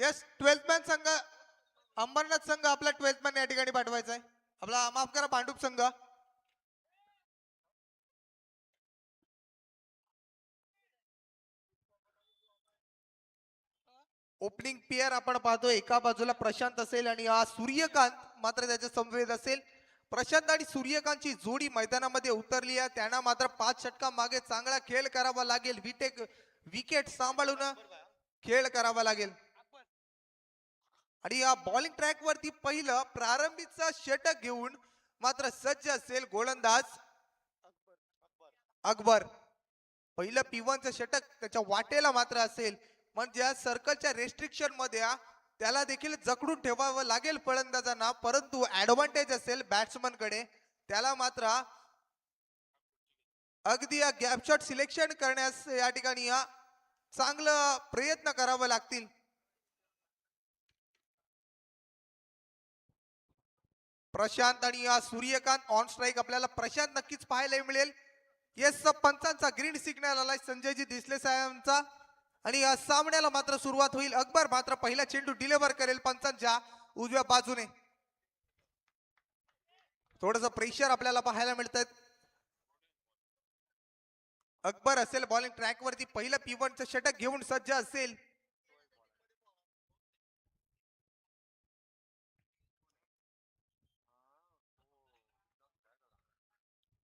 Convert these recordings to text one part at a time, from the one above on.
Yes 12th man संघ अंबरनाथ संघ आपला 12th मॅन या ठिकाणी पाठवायचा आहे. आपला माफ करा भांडूप संघ. ओपनिंग पेअर आपण पाहतो एका बाजूला प्रशांत असेल आणि हा सूर्यकांत मात्र त्याच्या समवेत असेल. प्रशांत आणि सूर्यकांतची जोडी मैदानामध्ये उतरली आहे. त्यांना मात्र 5 षटका मागे चांगला खेळ करावा लागेल. विकेट सांभाळून खेळ करावा लागेल. आणि या बॉलिंग ट्रॅक वरती पहिलं प्रारंभीचा षटक घेऊन मात्र सज्ज असेल गोलंदाज अकबर. पहिलं P1चं षटक त्याच्या वाटेला मात्र असेल, म्हणजे सर्कलच्या रेस्ट्रिक्शन मध्ये त्याला देखील जकडून ठेवावं लागेल फलंदाजांना. परंतु ऍडव्हान्टेज असेल बॅट्समन कडे, त्याला मात्र अगदी या गॅप शॉट सिलेक्शन करण्यास या ठिकाणी चांगलं प्रयत्न करावं लागतील. प्रशांत आणि सूर्यकांत ऑन स्ट्राईक. आपल्याला प्रशांत नक्कीच पाहायला मिळेल. येस पंचांचा ग्रीन सिग्नल आलाय संजयजी दिसले साहेबांचा आणि या सामन्याला मात्र सुरुवात होईल. अकबर मात्र पहिला चेंडू डिलिव्हर करेल पंचांच्या उजव्या बाजूने. थोडस प्रेशर आपल्याला पाहायला मिळतंय. अकबर असेल बॉलिंग ट्रॅक वरती, पहिलं P1चं षटक घेऊन सज्ज असेल.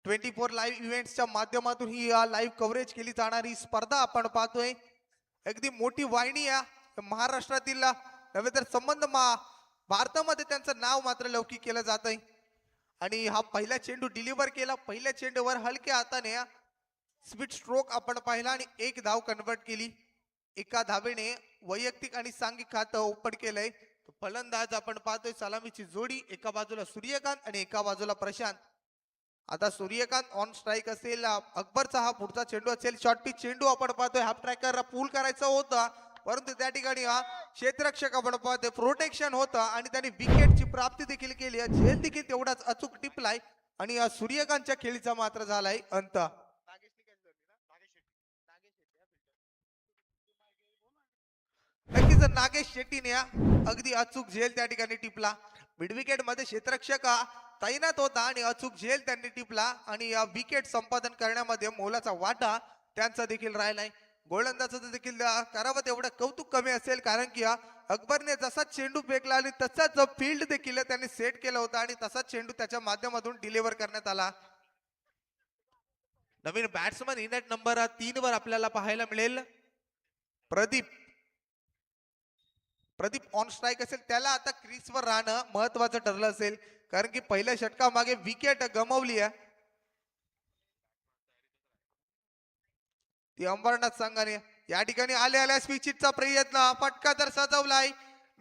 ट्वेंटी लाईव्ह इव्हेंट्सच्या माध्यमातून ही लाईव्ह कव्हरेज केली जाणारी स्पर्धा आपण पाहतोय. अगदी मोठी वाहिनी आहे महाराष्ट्रातील. नव्हे तर संबंध भारतामध्ये त्यांचं नाव मात्र लौकिक केलं जात आहे. आणि हा पहिला चेंडू डिलिव्हर केला. पहिल्या चेंडूवर हलक्या हाताने स्पीड स्ट्रोक आपण पाहिला आणि एक धाव कन्वर्ट केली. एका धावेने वैयक्तिक आणि सांघिक खातं ओपन केलंय. फलंदाज आपण पाहतोय सलामीची जोडी, एका बाजूला सूर्यकांत आणि एका बाजूला प्रशांत. आता सूर्यकांत ऑन स्ट्राईक असेल. अकबरचा हा पुढचा चेंडू असेल. शॉर्ट पिच चेंडू आपण पाहतोय. हाफ ट्रॅकर पूल करायचा होता, परंतु त्या ठिकाणी क्षेत्ररक्षक आपण पाहतोय प्रोटेक्शन होतं आणि त्यांनी विकेटची प्राप्ती देखील केली. झेल देखील तेवढाच अचूक टिपलाय आणि सूर्यकांतच्या खेळीचा मात्र झालाय अंत. नक्कीच नागेश शेट्टीने अगदी अचूक झेल त्या ठिकाणी टिपला. मिड विकेट मध्ये क्षेत्ररक्षक तैनात होता आणि अचूक झेल त्यांनी टिपला आणि या विकेट संपादन करण्यामध्ये मोलाचा वाटा त्यांचा देखील राहिलाय. गोलंदाजाचं देखील करावं तेवढं कौतुक कमी असेल, कारण की अकबरने जसा चेंडू फेकला आणि तसाच फील्ड देखील त्यांनी सेट केला होता आणि तसाच चेंडू त्याच्या माध्यमातून डिलिव्हर करण्यात आला. नवीन बॅट्समन इनेट नंबर 3 वर आपल्याला पाहायला मिळेल प्रदीप. प्रदीप ऑन स्ट्राईक असेल. त्याला आता क्रीजवर राहणं महत्वाचं ठरलं असेल, कारण की पहिल्या षटकामागे विकेट गमावली आहे ती अंबरनाथ संघाने. या ठिकाणी आल्या स्विचिटचा प्रयत्न, फटका तर सजवलाय.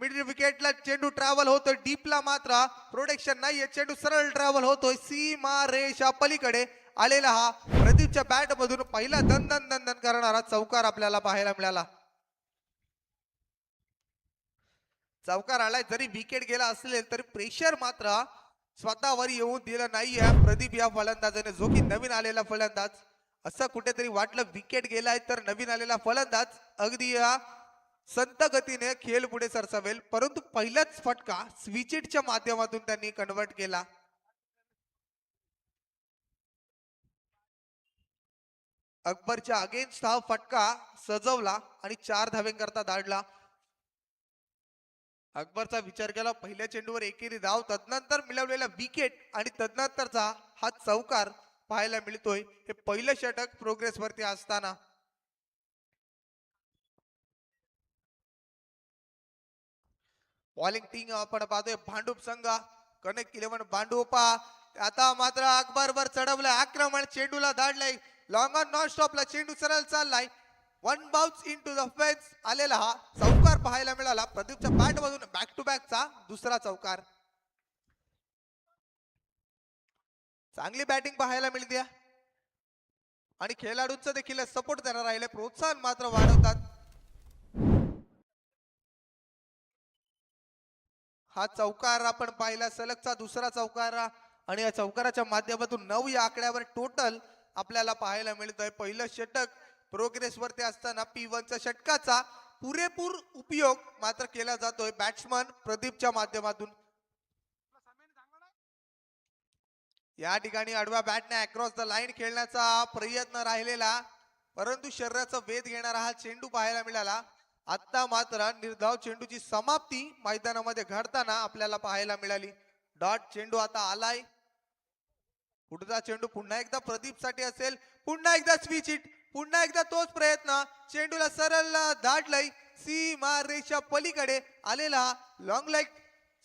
मिडल विकेटला चेंडू ट्रॅव्हल होतोय, डीपला मात्र प्रोटेक्शन नाहीये. चेंडू सरळ ट्रॅव्हल होतोय सीमा रेषा पलीकडे. आलेला हा प्रदीपच्या बॅट मधून पहिला दन करणारा चौकार आपल्याला पाहायला मिळाला. चौकार आलाय. जरी विकेट गेला असेल तरी प्रेशर मात्र स्वतःवर येऊन दिलं नाहीये प्रदीप या फलंदाजाने, जो की नवीन आलेला फलंदाज. असं कुठेतरी वाटलं विकेट गेलाय तर नवीन आलेला फलंदाज अगदी संत गतीने खेळ पुढे सरसावेल, परंतु पहिलाच फटका स्विचिटच्या माध्यमातून त्यांनी कन्वर्ट केला. अकबरच्या अगेन्स्ट हा फटका सजवला आणि 4 धावेंकरता धाडला. अकबरचा विचार केला पहिल्या चेंडूवर एकेरी धाव, तदनंतर मिळवलेला विकेट आणि तदनंतरचा हा चौकार पाहायला मिळतोय. हे पहिलं षटक प्रोग्रेस वरती असताना बॉलिंग टीम आपण पाहतोय भांडूप संघ. कनेक्ट 11 भांडूपा. आता मात्र अकबर वर चढवलं आक्रमण, चेंडूला धाडलंय लॉंग ऑन नॉन स्टॉपला. चेंडू सरळ चाललाय. One bounce into the fence. आलेला हा चौकार पाहायला मिळाला प्रदीपच्या बॅट मधून. बॅक टू बॅकचा दुसरा चौकार. चांगली बॅटिंग पाहायला मिळते आणि खेळाडूंचं देखील सपोर्ट त्यांना राहिले, प्रोत्साहन मात्र वाढवतात. हा चौकार आपण पाहिला, सलगचा दुसरा चौकार आणि या चौकाराच्या माध्यमातून 9 या आकड्यावर टोटल आपल्याला पाहायला मिळतंय. पहिलं षटक प्रोग्रेस वरती असताना P1च्या षटकाचा पुरेपूर उपयोग मात्र केला जातोय बॅट्समन प्रदीपच्या माध्यमातून. या ठिकाणी आडव्या बॅटने अक्रॉस द लाईन खेळण्याचा प्रयत्न राहिलेला, परंतु शरीराचा वेध घेणारा हा चेंडू पाहायला मिळाला. आता मात्र निर्धाव चेंडूची समाप्ती मैदानामध्ये घडताना आपल्याला पाहायला मिळाली. डॉट चेंडू आता आलाय. पुढचा चेंडू पुन्हा एकदा प्रदीप साठी असेल. पुन्हा एकदा स्विच हिट, पुन्हा एकदा तोच प्रयत्न. चेंडूला सरळ दाटलंय. सीमा रेषा पलीकडे आलेला लॉंग लेग,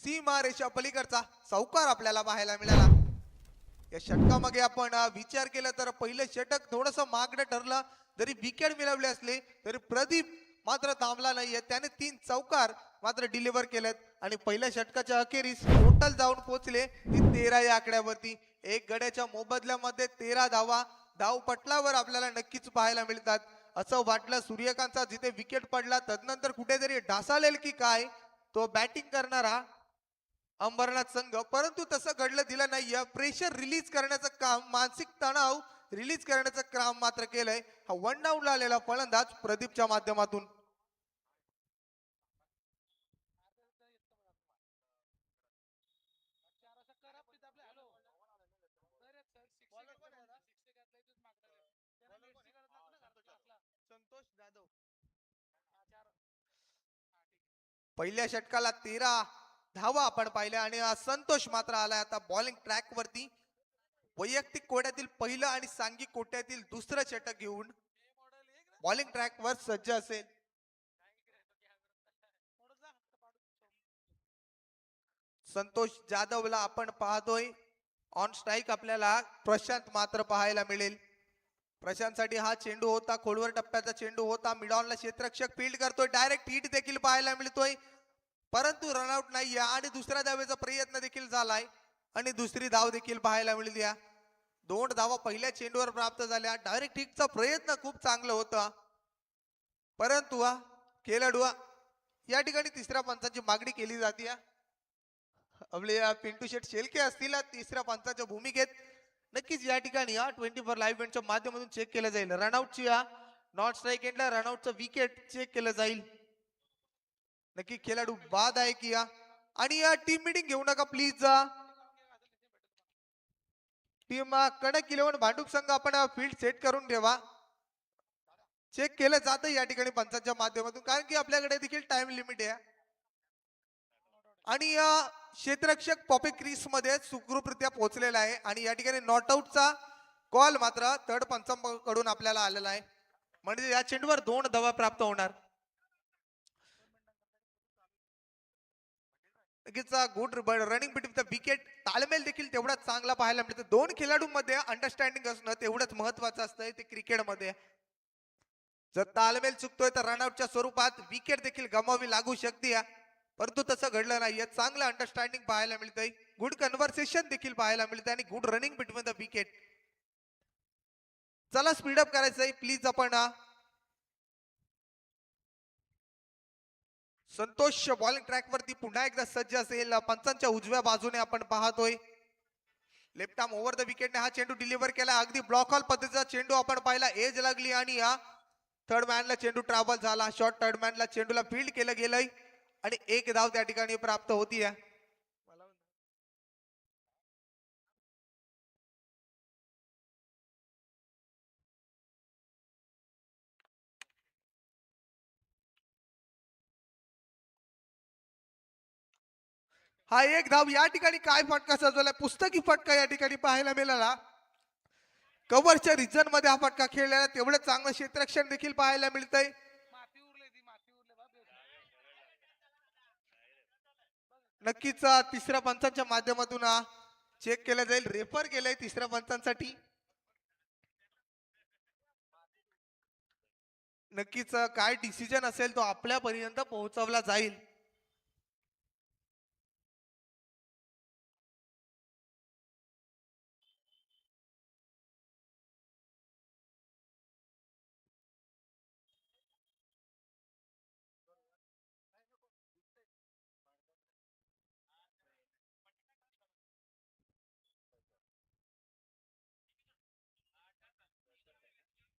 सीमा रेषा पलीकडचा चौकार आपल्याला पाहायला मिळाला. या षटकामागे आपण विचार केला तर पहिलं षटक थोडस मागणं ठरलं. जरी विकेट मिळवले असले तरी प्रदीप मात्र थांबला नाहीये. त्याने 3 चौकार मात्र डिलिव्हर केलेत आणि पहिल्या षटकाच्या अखेरीस टोटल जाऊन पोहोचले 13 या आकड्यावरती. एक गड्याच्या मोबदल्यामध्ये 13 धावा धाव पटलावर आपल्याला नक्कीच पाहायला मिळतात. असं वाटलं सूर्यकांतचा जिथे विकेट पडला तदनंतर कुठेतरी ढासालेल की काय तो बॅटिंग करणारा अंबरनाथ संघ, परंतु तसं घडलं दिलं नाहीये. प्रेशर रिलीज करण्याचं काम, मानसिक तणाव रिलीज करण्याचं काम मात्र केलंय हा 1 डाऊनला आलेला फलंदाज प्रदीपच्या माध्यमातून. पहिल्या षटकाला 13 धावा आपण पाहिल्या आणि संतोष मात्र आलाय आता बॉलिंग ट्रॅक वरती. वैयक्तिक कोट्यातील पहिलं आणि सांघिक कोट्यातील दुसरं षटक घेऊन बॉलिंग ट्रॅक वर सज्ज असेल. संतोष जाधवला आपण पाहतोय. ऑन स्ट्राईक आपल्याला प्रशांत मात्र पाहायला मिळेल. प्रशांत साठी हा चेंडू होता, खोलवर टप्प्याचा चेंडू होता. मिडॉनला क्षेत्ररक्षक फील्ड करतोय. डायरेक्ट हिट देखील पाहायला मिळतोय, परंतु रनआउट नाही आणि दुसऱ्या धावेचा प्रयत्न देखील झालाय आणि दुसरी धाव देखील पाहायला मिळाली. 2 धावा पहिल्या चेंडूवर प्राप्त झाल्या. डायरेक्ट हिटचा प्रयत्न खूप चांगला होता, परंतु खेळाडू या ठिकाणी तिसऱ्या पंचाची मागणी केली जाते. आपले पिंटू शेठ शेलके असतील तिसऱ्या पंचाच्या भूमिकेत. नक्कीच या ठिकाणी 24 लाईव्ह इव्हेंटच्या माध्यमातून चेक केलं जाईल. रनआउटची नॉट स्ट्राईक एंडला रनआउटचं विकेट चेक केलं जाईल. नक्की खेळाडू बाद आहे की आणि टीम मीटिंग घेऊ नका प्लीज. टीम कडक 11 भांडूप संघ आपण फील्ड सेट करून ठेवा. चेक केलं जातं या ठिकाणी पंचांच्या माध्यमातून, कारण की आपल्याकडे देखील टाइम लिमिट आहे आणि क्षेत्ररक्षक पॉपे क्रीस मध्ये सुखरूपरित्या पोहोचलेला आहे आणि या ठिकाणी नॉट आउटचा कॉल मात्र थर्ड पंचांकडून आपल्याला आलेला आहे, म्हणजे या चेंडूवर 2 धावा प्राप्त होणार. Good running between the wicket. ताळमेळ देखील तेवढाच चांगला पाहायला मिळतो. 2 खेळाडूंमध्ये अंडरस्टँडिंग असणं तेवढंच महत्वाचं असतं ते क्रिकेटमध्ये. जर ताळमेळ चुकतोय तर रनआउटच्या स्वरूपात विकेट देखील गमावी लागू शकते, परंतु तसं घडलं नाहीये. चांगलं अंडरस्टँडिंग पाहायला मिळतंय, गुड कन्व्हर्सेशन देखील पाहायला मिळतंय आणि good running between the wicket. चला स्पीडअप करायचंय प्लीज आपण. संतोष बॉलिंग ट्रॅक वरती पुन्हा एकदा सज्ज असेल. पंचांच्या उजव्या बाजूने आपण पाहतोय. लेफ्ट आर्म ओव्हर द विकेटने हा चेंडू डिलिव्हर केला. अगदी ब्लॉक हॉल पद्धतीचा चेंडू आपण पाहिला. एज लागली आणि हा थर्ड मॅनला चेंडू ट्रॅव्हल झाला. शॉर्ट थर्ड मॅनला चेंडूला फील्ड केलं गेलंय आणि 1 धाव त्या ठिकाणी प्राप्त होती. हा 1 धाव या ठिकाणी काय फटका सजवलाय, पुस्तकी फटका या ठिकाणी पाहायला मिळाला. कव्हरच्या रिजन मध्ये हा फटका खेळलेला, तेवढं चांगलं क्षेत्ररक्षण देखील पाहायला मिळतंय. नक्कीच तिसऱ्या पंचांच्या माध्यमातून चेक केलं जाईल. रेफर केलंय तिसऱ्या पंचांसाठी. नक्कीच काय डिसिजन असेल तो आपल्यापर्यंत पोहोचवला जाईल.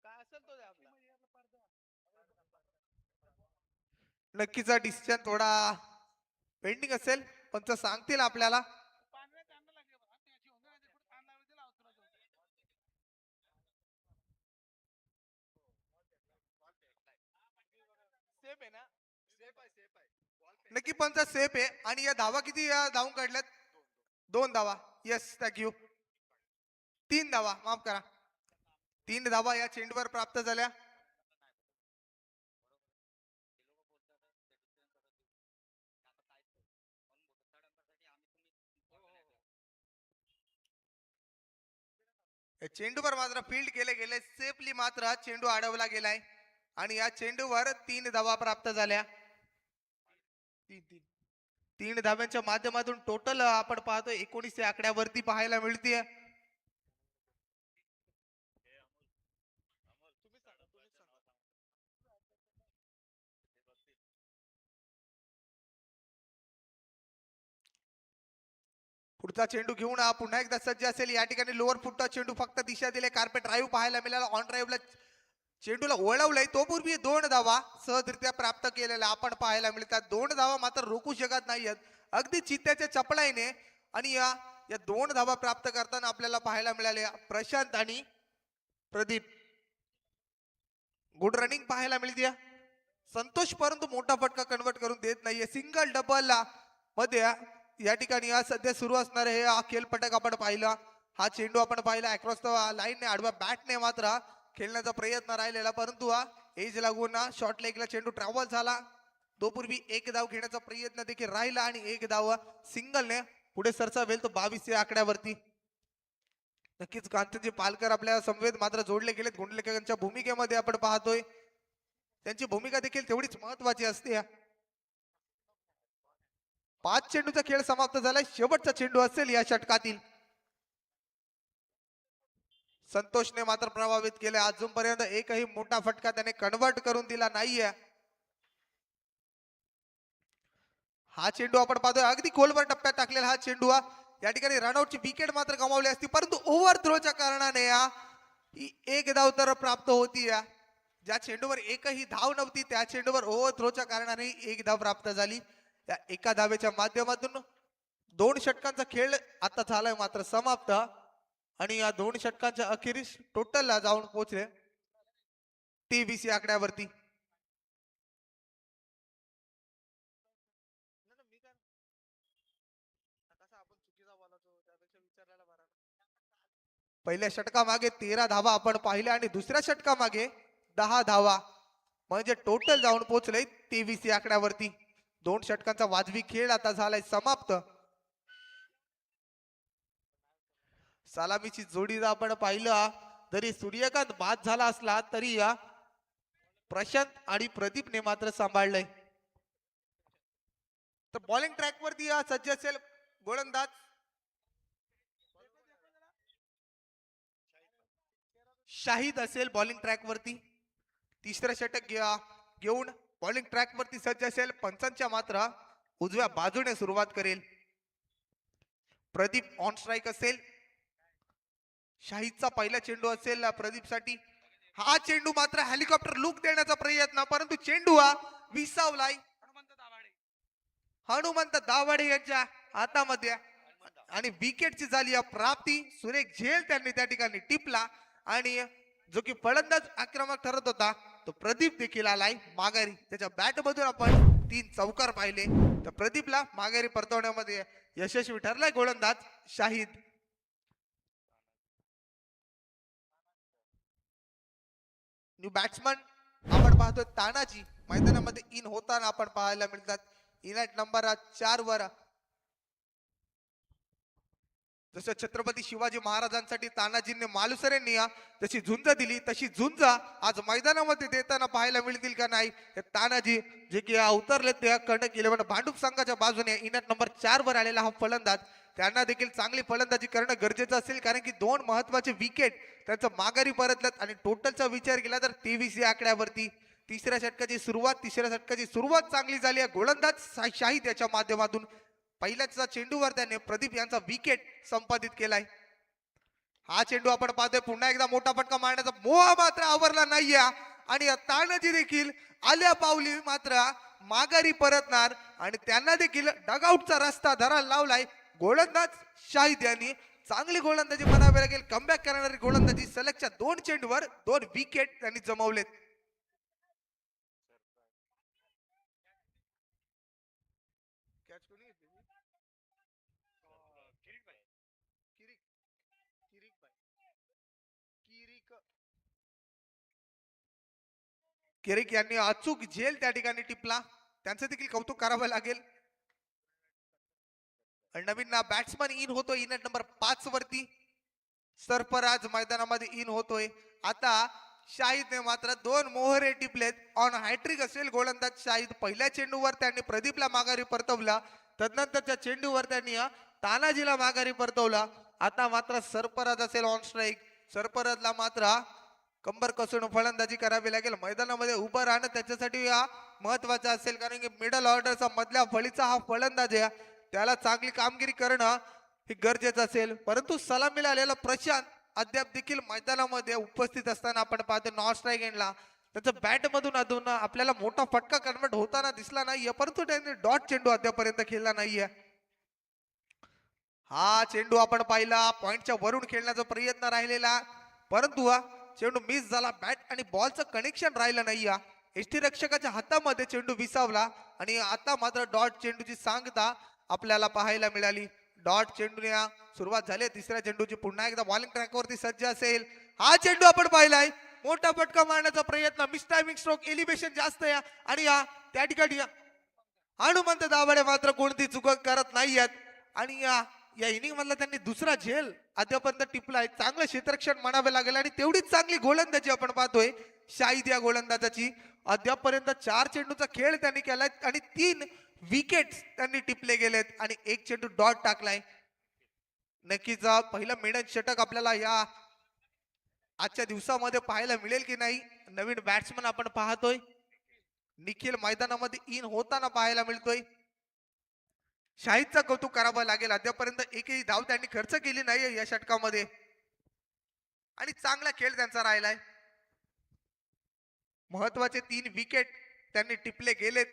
काय असेल तो नक्कीचा डिसिजन थोडा पेंडिंग असेल पंच सांगतील आपल्याला. नक्की पंच सेफ आहे. आणि या धावा किती धावून काढल्यात? 2 धावा. Yes, thank you. 3 धावा, माफ करा. 3 धावा या चेंडूवर प्राप्त झाल्या. या चेंडूवर मात्र फील्ड केले गेले सेफली, मात्र चेंडू अडवला गेलाय आणि या चेंडूवर 3 धावा प्राप्त झाल्या. 3 धाव्यांच्या माध्यमातून टोटल आपण पाहतोय 19 या आकड्यावरती पाहायला मिळते. पुढचा चेंडू घेऊन पुन्हा एकदा सज्ज असेल. या ठिकाणी लोअर फुटचा चेंडू फक्त दिशा दिले. कार्पेट ड्राईव्ह पाहायला मिळाला. ऑन ड्राईव्हला चेंडूला वळवलंय. तो पूर्वी 2 धावा सहजरित्या प्राप्त केलेल्या आपण पाहायला मिळतात. 2 धावा मात्र रोखू शकत नाहीयेत अगदी चित्त्याच्या चपळाईने. आणि या 2 धावा प्राप्त करताना आपल्याला पाहायला मिळाले प्रशांत आणि प्रदीप. गुड रनिंग पाहायला मिळते. संतोष परंतु मोठा फटका कन्वर्ट करून देत नाहीये. सिंगल डबल मध्ये या ठिकाणी सध्या सुरू असणार हे खेळपटक आपण पाहिला. हा चेंडू आपण पाहिला अक्रॉस द लाईनने आडव्या बॅटने मात्र खेळण्याचा प्रयत्न राहिलेला, परंतु एज लागून शॉर्ट लेगला चेंडू ट्रॅव्हल झाला. तो पूर्वी 1 धाव घेण्याचा प्रयत्न देखील राहिला आणि 1 धाव सिंगलने पुढे सरसावेल तो 22 या आकड्यावरती. नक्कीच कांतजी पालकर आपल्या समवेत मात्र जोडले गेलेत. गुंडलेखकांच्या भूमिकेमध्ये आपण पाहतोय त्यांची भूमिका देखील तेवढीच महत्वाची असते. 5 चेंडूचा खेळ समाप्त झालाय. शेवटचा चेंडू असेल या षटकातील. संतोषने मात्र प्रभावित केले. अजूनपर्यंत एकही मोठा फटका त्याने कन्वर्ट करून दिला नाहीये. हा चेंडू आपण पाहतोय अगदी खोलवर टप्प्यात टाकलेला हा चेंडू. या ठिकाणी रनआउटची विकेट मात्र गमावली असती, परंतु ओव्हर थ्रोच्या कारणाने 1 धाव तर प्राप्त होती. ज्या चेंडूवर एकही धाव नव्हती त्या चेंडूवर ओव्हर थ्रोच्या कारणाने 1 धाव प्राप्त झाली. या एका धावेच्या माध्यमातून 2 षटकांचा खेळ आता झालाय मात्र समाप्त. आणि या 2 षटकांच्या अखेरीस टोटलला जाऊन पोहोचले 23 या आकड्यावरती. पहिल्या षटकामागे 13 धावा आपण पाहिल्या आणि दुसऱ्या षटकामागे 10 धावा, म्हणजे टोटल जाऊन पोहोचले 23 या आकड्यावरती. 2 षटकांचा वाजवी खेळ आता झालाय समाप्त. सलामीची जोडी जर आपण पाहिलं तरी सूर्यकांत बाद झाला असला तरी प्रशांत आणि प्रदीपने मात्र सांभाळलंय. तर बॉलिंग ट्रॅक वरती सज्ज असेल गोलंदाज शाहिद असेल. बॉलिंग ट्रॅक वरती 3रे षटक घेऊन बॉलिंग ट्रॅक वरती सज्ज असेल. पंचांच्या मात्र उजव्या बाजूने सुरुवात करेल. प्रदीप ऑन स्ट्राईक असेल. शाहिदचा पहिला चेंडू असेल प्रदीप साठी. हा चेंडू मात्र हेलिकॉप्टर लुक देण्याचा प्रयत्न, परंतु चेंडू विसावलाय हनुमंत दाभाडे यांच्या हातामध्ये आणि विकेटची झाली प्राप्ती. सुरेख झेल त्यांनी त्या ठिकाणी टिपला आणि जो की फलंदाज आक्रमक ठरत होता तो प्रदीप देखील आलाय माघारी. त्याच्या बॅट मधून आपण 3 चौकार पाहिले. तर प्रदीपला माघारी परतवण्यामध्ये यशस्वी ठरलाय गोलंदाज शाहिद. न्यू बॅट्समन आपण पाहतोय तानाजी मैदानामध्ये इन होताना आपण पाहायला मिळतात. इनॅट नंबर 4 वर जसं छत्रपती शिवाजी महाराजांसाठी तानाजींनी मालुसरेंनी जशी झुंज दिली तशी झुंज आज मैदानामध्ये देताना पाहायला मिळतील का नाही. तानाजी जे की उतरले ते कर्णक 11 भांडूप संघाच्या बाजूने इनॅट नंबर 4 वर आलेला हा फलंदाज, त्यांना देखील चांगली फलंदाजी करणं गरजेचं असेल, कारण की 2 महत्वाचे विकेट त्यांचं माघारी परतल्यात. आणि टोटलचा विचार केला तर 23 या आकड्यावरती 3ऱ्या षटकाची सुरुवात चांगली झाली आहे. गोलंदाज शाहिद याच्या माध्यमातून पहिल्याच चेंडूवर त्याने प्रदीप यांचा विकेट संपादित केलाय. हा चेंडू आपण पाहतोय पुन्हा एकदा मोठा फटका मारण्याचा मोह मात्र आवरला नाहीये आणि तानाजी देखील आल्या पावली मात्र माघारी परतणार आणि त्यांना देखील डगआउटचा रस्ता धरायला लावलाय गोलंदाज शाहिद यांनी. चांगली गोलंदाजी म्हणावी लागेल. कमबॅक करणारी गोलंदाजी. सलगच्या 2 चेंडूवर 2 विकेट त्यांनी जमवलेत. किरिक यांनी अचूक झेल त्या ठिकाणी टिपला. त्यांचं देखील कौतुक करावं लागेल. नवीन बॅट्समन इन होतोय इनिंग नंबर 5 वरती. सरफराज मैदानामध्ये इन होतोय. आता शाहिदने मात्र 2 मोहरे टिपलेत. ऑन हॅट्रिक असेल गोलंदाज शाहिद. पहिल्या चेंडूवर त्यांनी प्रदीपला माघारी परतवला. तदनंतरच्या चेंडूवर त्यांनी तानाजीला माघारी परतवला. आता मात्र सरफराज असेल ऑन स्ट्राईक. सरफराजला मात्र कंबर कसून फलंदाजी करावी लागेल. मैदानामध्ये उभं राहणं त्याच्यासाठी महत्वाचं असेल, कारण की मिडल ऑर्डरचा मधल्या फळीचा हा फलंदाज आहे. त्याला चांगली कामगिरी करणं हे गरजेचं असेल. परंतु सलामीला आलेला प्रशांत अद्याप देखील मैदानामध्ये उपस्थित असताना आपण पाहतो नॉन स्ट्राईक एंडला त्याचं बॅट मधून अधून आपल्याला मोठा फटका कन्वर्ट होताना दिसला नाहीये. परंतु त्याने डॉट चेंडू अद्यापर्यंत खेळला नाहीये. हा चेंडू आपण पाहिला पॉइंटच्या वरून खेळण्याचा प्रयत्न राहिलेला, परंतु हा चेंडू मिस झाला. बॅट आणि बॉलचं कनेक्शन राहिलं नाही. एष्टी रक्षकाच्या हातामध्ये चेंडू विसावला आणि आता मात्र डॉट चेंडूची सांगता आपल्याला पाहायला मिळाली. डॉट चेंडूने सुरुवात झाली. तिसऱ्या चेंडूची पुन्हा एकदा बॉलिंग ट्रॅकवरती सज्ज असेल. हा चेंडू आपण पाहिलाय. मोठा फटका मारण्याचा प्रयत्न. Miss timing stroke. एलिव्हेशन जास्त आहे आणि त्या ठिकाणी हनुमंत दाभाडे मात्र कोणती चूक करत नाहीयेत. आणि या इनिंग मधला त्यांनी दुसरा झेल अद्यापर्यंत टिपलाय. चांगलं क्षेत्ररक्षण म्हणावे लागेल आणि तेवढीच चांगली गोलंदाजी आपण पाहतोय शाहिद या गोलंदाजाची. अद्यापर्यंत 4 चेंडूचा खेळ त्यांनी केलाय आणि 3 विकेट्स त्यांनी टिपले गेलेत आणि 1 चेंडू डॉट टाकलाय. नक्कीच पहिलं मेडन षटक आपल्याला या आजच्या दिवसामध्ये पाहायला मिळेल की नाही. नवीन बॅट्समन आपण पाहतोय. निखिल मैदानामध्ये इन होताना पाहायला मिळतोय. शाहिदचं कौतुक करावं लागेल. अद्यापर्यंत एकही धाव त्यांनी खर्च केली नाही या षटकामध्ये आणि चांगला खेळ त्यांचा राहिलाय. महत्वाचे 3 विकेट त्यांनी टिपले गेलेत.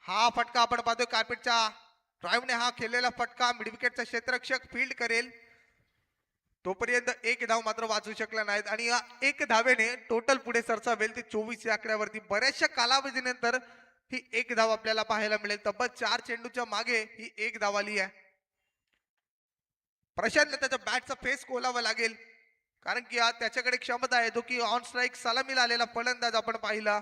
हा फटका आपण पाहतोय कार्पेटच्या ड्राईव्हने हा खेळलेला फटका. मिड विकेटचा क्षेत्ररक्षक फील्ड करेल तोपर्यंत 1 धाव मात्र वाचू शकला नाहीत आणि या 1 धावेने टोटल पुढे सरसावेल ते 24 या आकड्यावरती. बऱ्याचशा कालावधीनंतर ही 1 धाव आपल्याला पाहायला मिळेल. तब्बल 4 चेंडूच्या मागे ही 1 धाव आली आहे. प्रशांतला त्याच्या बॅटचा फेस खोलावा लागेल, कारण की त्याच्याकडे क्षमता आहे. जो की ऑन स्ट्राईक सलामीला आलेला फलंदाज आपण पाहिला.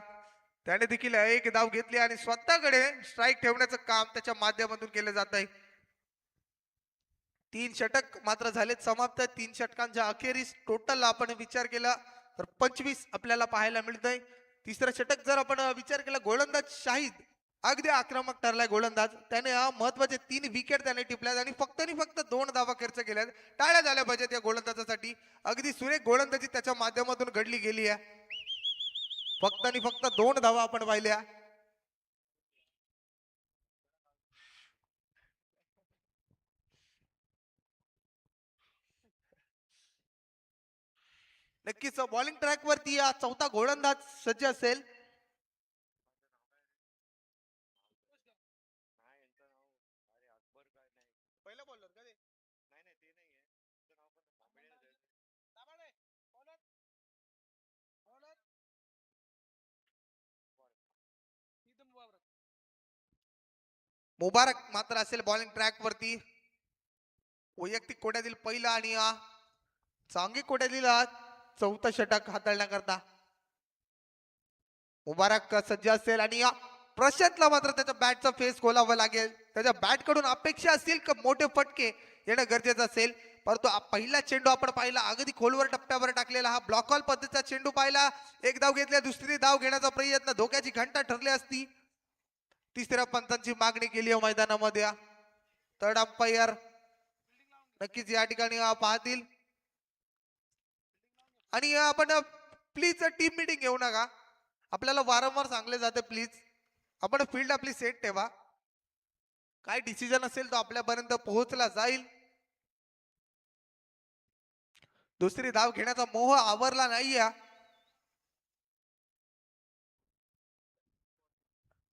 त्याने देखील 1 धाव घेतली आणि स्वतःकडे स्ट्राईक ठेवण्याचं काम त्याच्या माध्यमातून केलं जात आहे. 3 षटक मात्र झालेत समाप्त. 3 षटकांच्या अखेरीस टोटल आपण विचार केला तर 25 आपल्याला पाहायला मिळतंय. तिसरं षटक जर आपण विचार केला, गोलंदाज शाहिद अगदी आक्रमक ठरलाय गोलंदाज. त्याने महत्वाचे 3 विकेट त्याने टिपल्यात आणि फक्त 2 धावा खर्च केल्यात. टाळ्या झाल्या पाहिजेत या गोलंदाजासाठी. अगदी सुरेख गोलंदाजी त्याच्या माध्यमातून घडली गेली आहे. फक्त 2 धावा आपण पाहिल्या. नक्कीच बॉलिंग ट्रॅक वरती चौथा गोलंदाज सज्ज असेल. मुबारक मात्र असेल बॉलिंग ट्रॅक वरती. वैयक्तिक कोट्यातील पहिला आणि सांघिक कोट्यातील चौथा षटक हाताळण्याकरता मुबारक सज्ज असेल आणि प्रशांतला मात्र त्याच्या बॅटचा फेस खोलावा लागेल. त्याच्या बॅट कडून अपेक्षा असतील की मोठे फटके येणं गरजेचं असेल. परंतु पहिला चेंडू आपण पाहिला अगदी खोलवर टप्प्यावर टाकलेला. हा ब्लॉक ऑल पद्धतीचा चेंडू पाहिला. 1 धाव घेतल्या. दुसरी धाव घेण्याचा प्रयत्न. धोक्याची घंटा ठरली असती. तिसऱ्या पंचांची मागणी केली आहे मैदानामध्ये. थर्ड अंपायर नक्कीच या ठिकाणी पाहतील. आणि आपण प्लीज टीम मीटिंग घेऊ नका. आपल्याला वारंवार सांगले जाते प्लीज आपण फील्ड आपली सेट ठेवा. काय डिसिजन असेल तो आपल्यापर्यंत पोहोचला जाईल. दुसरी धाव घेण्याचा मोह आवरला नाहीये.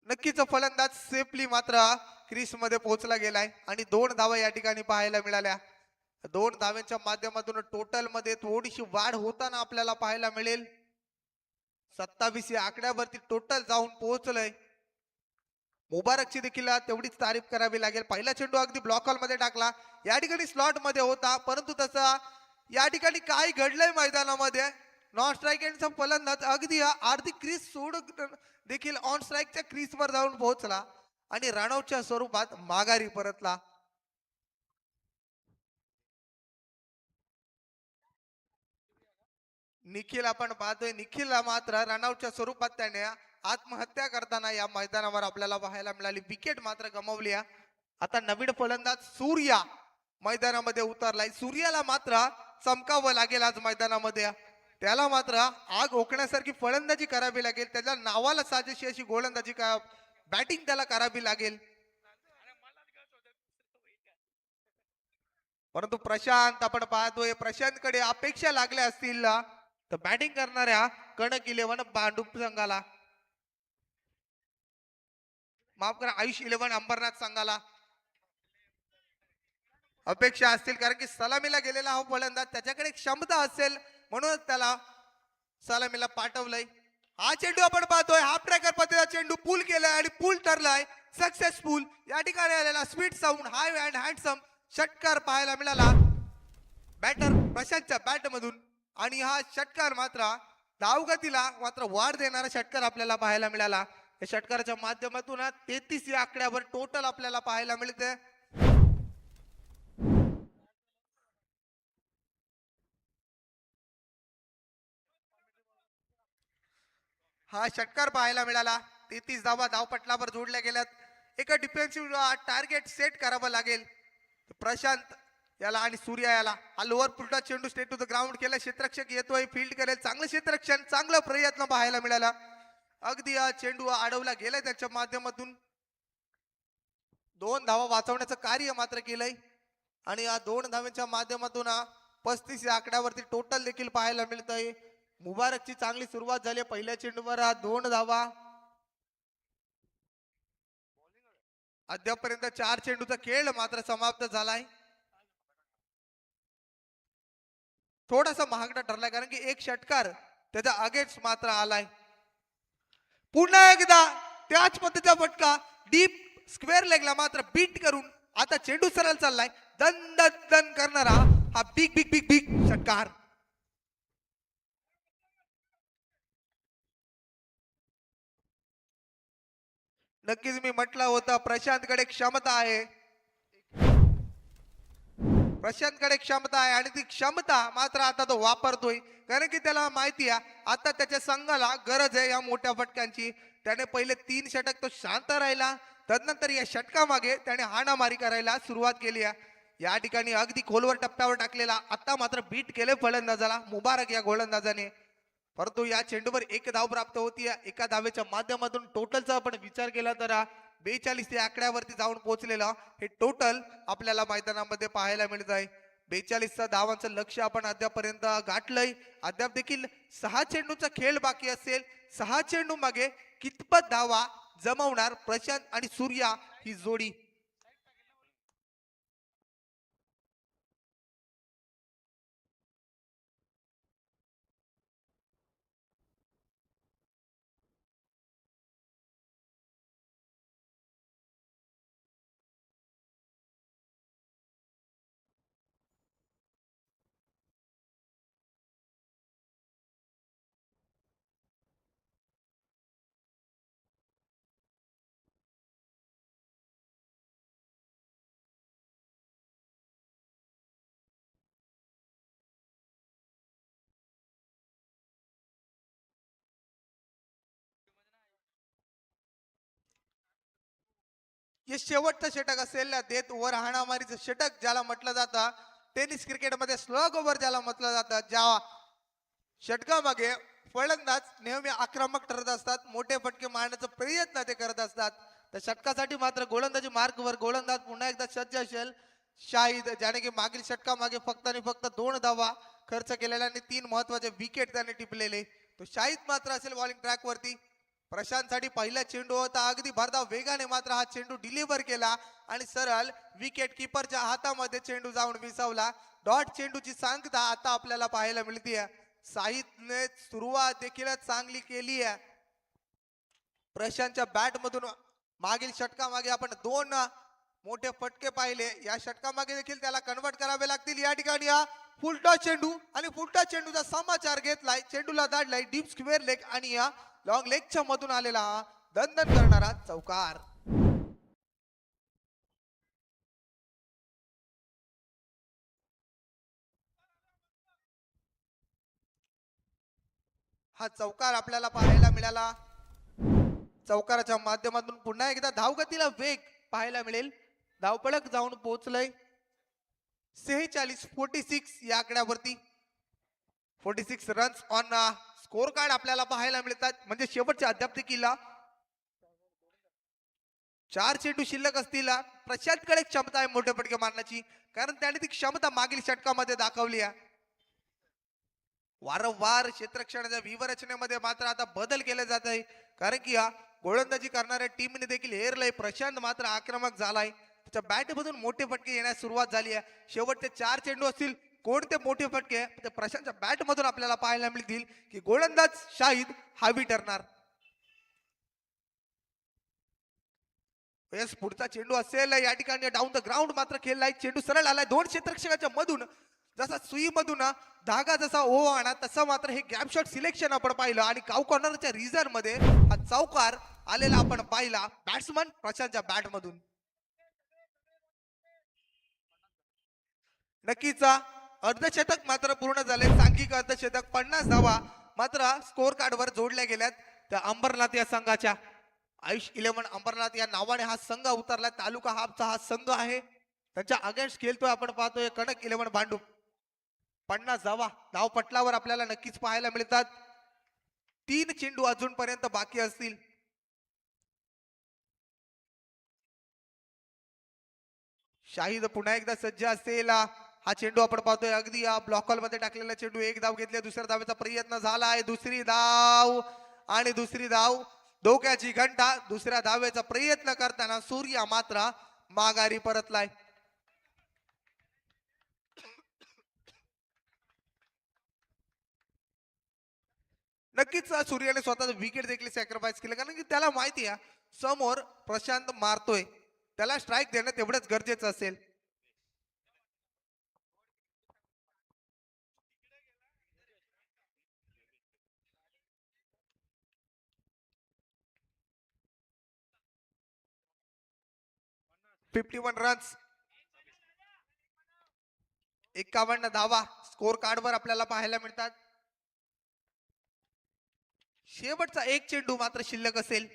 नक्कीच फलंदाज सेफली मात्र क्रीज मध्ये पोहोचला गेलाय आणि 2 धावा या ठिकाणी पाहायला मिळाल्या. 2 धाव्यांच्या माध्यमातून टोटल मध्ये थोडीशी वाढ होताना आपल्याला पाहायला मिळेल. 27 या आकड्यावरती टोटल जाऊन पोहोचलंय. मुबारकची देखील तेवढीच तारीफ करावी लागेल. पहिला चेंडू अगदी ब्लॉक हॉल मध्ये टाकला. या ठिकाणी स्लॉट मध्ये होता, परंतु तसा या ठिकाणी काय घडलंय मैदानामध्ये, नॉन स्ट्राईक एंडचा फलंदाज अगदी अर्धी क्रीज सोडून देखील ऑन स्ट्राईकच्या क्रीज वर जाऊन पोहोचला आणि रनआउटच्या स्वरूपात माघारी परतला. निखिल आपण पाहतोय, निखिलला मात्र रनआउटच्या स्वरूपात त्याने आत्महत्या करताना या मैदानावर आपल्याला पाहायला मिळाली. विकेट मात्र गमावली. आता नवीन फलंदाज सूर्या मैदानामध्ये उतरलाय. सूर्याला मात्र चमकावं लागेल आज मैदानामध्ये. त्याला मात्र आग ओकण्यासारखी फलंदाजी करावी लागेल. त्याच्या नावाला साजेशी अशी गोलंदाजी बॅटिंग त्याला करावी लागेल. परंतु प्रशांत आपण पाहतोय, प्रशांत कडे अपेक्षा लागल्या असतील तर बॅटिंग करणाऱ्या कणक 11 भांडूप संघाला, माफ करा आयुष 11 अंबरनाथ संघाला अपेक्षा असतील, कारण की सलामीला गेलेला हा फलंदाज त्याच्याकडे क्षमता असेल म्हणूनच त्याला सलामीला पाठवलंय. हा चेंडू आपण पाहतोय, हाफ ट्रॅकर पद्धतीचा चेंडू पूल केलाय आणि पूल ठरलाय सक्सेसफुल. या ठिकाणी आलेला sweet sound high and handsome षटकार पाहायला मिळाला बॅटर प्रशांतच्या बॅट मधून. आणि हा षटकार मात्र धावगतीला मात्र वाढ देणारा षटकार आपल्याला पाहायला मिळाला. या षटकाराच्या माध्यमातून 33 या आकड्यावर टोटल आपल्याला पाहायला मिळते. हा षटकार पाहायला मिळाला. 33 धावा धावपटलावर जोडल्या गेल्यात. एका डिफेन्सिव्ह टार्गेट सेट करावं लागेल प्रशांत याला आणि सूर्या याला. हा लोअर पुलटा चेंडू स्टेट टू द ग्राउंड केला. क्षेत्ररक्षक येतोय, फील्ड करेल. चांगलं क्षेत्ररक्षण, चांगलं प्रयत्न पाहायला मिळाला. अगदी हा चेंडू अडवला गेलाय त्याच्या माध्यमातून. 2 धावा वाचवण्याचं कार्य मात्र केलंय आणि या 2 धावांच्या माध्यमातून 35 या आकड्यावरती टोटल देखील पाहायला मिळतंय. मुबारकची चांगली सुरुवात झाली. पहिल्या चेंडूवर 2 धावा. अद्यापर्यंत 4 चेंडूचा खेळ मात्र समाप्त झालाय. थोडासा महागडा ठरलाय कारण की एक षटकार त्याचा अगेन्स्ट मात्र आलाय. पुन्हा एकदा त्याच पद्धतीचा फटका डीप स्क्वेअर लेगला मात्र बीट करून आता चेंडू सरळ चाललाय. दन दन दन करणारा हा बिग बिग बिग बिग षटकार. नक्कीच मी म्हटलं होतं प्रशांतकडे क्षमता आहे, प्रशांतकडे क्षमता आहे आणि ती क्षमता मात्र आता तो वापरतोय. कारण की त्याला माहिती आहे आता त्याच्या संघाला गरज आहे या मोठ्या फटक्यांची. त्याने पहिले 3 षटक तो शांत राहिला, तदनंतर या षटकामागे त्याने हाणामारी करायला सुरुवात केली आहे. या ठिकाणी अगदी खोलवर टप्प्यावर टाकलेला आता मात्र बीट केले फलंदाजाला मुबारक या गोलंदाजाने. परंतु या चेंडूवर 1 धाव प्राप्त होती. एका धावेच्या माध्यमातून टोटलचा आपण विचार केला तर 42 या आकड्यावरती जाऊन पोहोचलेला हे टोटल आपल्याला मैदानामध्ये पाहायला मिळत आहे. 42 धावांचं लक्ष आपण अद्यापर्यंत गाठलंय. अद्याप देखील 6 चेंडूचा खेळ बाकी असेल. 6 चेंडू मागे कितपत धावा जमवणार प्रशांत आणि सूर्या ही जोडी. हे शेवटचं षटक असेल देत वर हाणामारीचं षटक ज्याला म्हटलं जातं. टेनिस क्रिकेटमध्ये स्लग ओव्हर ज्याला म्हटलं जातं. ज्या षटकामागे फलंदाज नेहमी आक्रमक ठरत असतात, मोठे फटके मारण्याचा प्रयत्न ते करत असतात. तर षटकासाठी मात्र गोलंदाजी मार्गवर गोलंदाज पुन्हा एकदा सज्ज असेल शाहिद, ज्याने की मागील षटकामागे फक्त आणि फक्त 2 धावा खर्च केलेल्या आणि 3 महत्वाचे विकेट त्याने टिपलेले. तो शाहिद मात्र असेल बॉलिंग ट्रॅक वरती. प्रशांतसाठी पहिला चेंडू होता, अगदी भरधाव वेगाने मात्र हा चेंडू डिलिव्हर केला आणि सरळ विकेट किपरच्या हातामध्ये चेंडू जाऊन विसावला. डॉट चेंडूची सांगता आता आपल्याला पाहायला मिळते. साहिदने सुरुवात देखील चांगली केली आहे. प्रशांतच्या बॅट मधून मागील षटकामागे आपण दोन मोठे फटके पाहिले. या षटकामागे देखील त्याला कन्वर्ट करावे लागतील. या ठिकाणी हा फुलटॉस चेंडू आणि फुलटॉस चेंडूचा समाचार घेतलाय. चेंडूला दाडलाय डीप स्क्वेअर लेग आणि या लॉंग लेगच्या मधून आलेला हा दणदण करणारा चौकार. हा चौकार आपल्याला पाहायला मिळाला. चौकाराच्या माध्यमातून पुन्हा एकदा धावगतीला वेग पाहायला मिळेल. धावपळक जाऊन पोहोचलंय 46 या आकड्यावरती. 46 रन्स ऑन स्कोर कार्ड आपल्याला पाहायला मिळतात. म्हणजे शेवटच्या अद्याप देखील 4 चेंडू शिल्लक असतील. प्रशांतकडे क्षमता आहे मोठे फटके मारण्याची, कारण त्याने ती क्षमता मागील षटकामध्ये दाखवली आहे. वारंवार क्षेत्ररक्षणाच्या व्यूहरचनेमध्ये मात्र आता बदल केले जात आहे, कारण की हा गोलंदाजी करणाऱ्या टीमने देखील हेरलंय. प्रशांत मात्र आक्रमक झालाय. त्याच्या बॅटमधून मोठे फटके येण्यास सुरुवात झाली आहे. शेवटचे 4 चेंडू असतील, कोणते मोठे फटके ते प्रशांतच्या बॅट मधून आपल्याला पाहायला मिळतील की गोलंदाज शाहिद हावी ठरणार. पुढचा चेंडू असेल या ठिकाणी डाऊन द ग्राउंड मात्र खेळलाय. चेंडू सरळ आलाय दोन क्षेत्ररक्षकाच्या मधून. जसा सुई मधून धागा जसा आणा तसं मात्र हे गॅप शॉट सिलेक्शन आपण पाहिलं आणि काउ कॉर्नरच्या रिझन मध्ये हा चौकार आलेला आपण पाहिला बॅट्समन प्रशांतच्या बॅट मधून. नक्कीच अर्धशतक मात्र पूर्ण झाले. सांघिक अर्धशतक 50 धावा मात्र स्कोर कार्ड वर जोडल्या गेल्यात त्या अंबरनाथ या संघाच्या. आयुष 11 अंबरनाथ या नावाने हा संघ उतरला. तालुका हापचा हा संघ आहे. त्यांच्या अगेन्स्ट खेळतोय आपण पाहतोय कडक 11 भांडूप. 50 धावा धावपटलावर आपल्याला नक्कीच पाहायला मिळतात. 3 चेंडू अजूनपर्यंत बाकी असतील. शाहिद पुन्हा एकदा सज्ज असेल. हा चेंडू आपण पाहतोय अगदी ब्लॉकॉल मध्ये टाकलेला चेंडू. एक धाव घेतली, दुसऱ्या धावेचा प्रयत्न झालाय. दुसरी धाव आणि दुसरी धाव. धोक्याची घंटा. दुसऱ्या धावेचा प्रयत्न करताना सूर्या मात्र माघारी परतलाय. नक्कीच सूर्याने स्वतःच विकेट देखील सॅक्रिफाईस केलं, कारण की त्याला माहिती आहे समोर प्रशांत मारतोय, त्याला स्ट्राईक देणं तेवढंच गरजेचं असेल. वन रन्स 51 धावा स्कोर कार्ड वर आपल्याला पाहायला मिळतात. शेवटचा एक चेंडू मात्र शिल्लक असेल.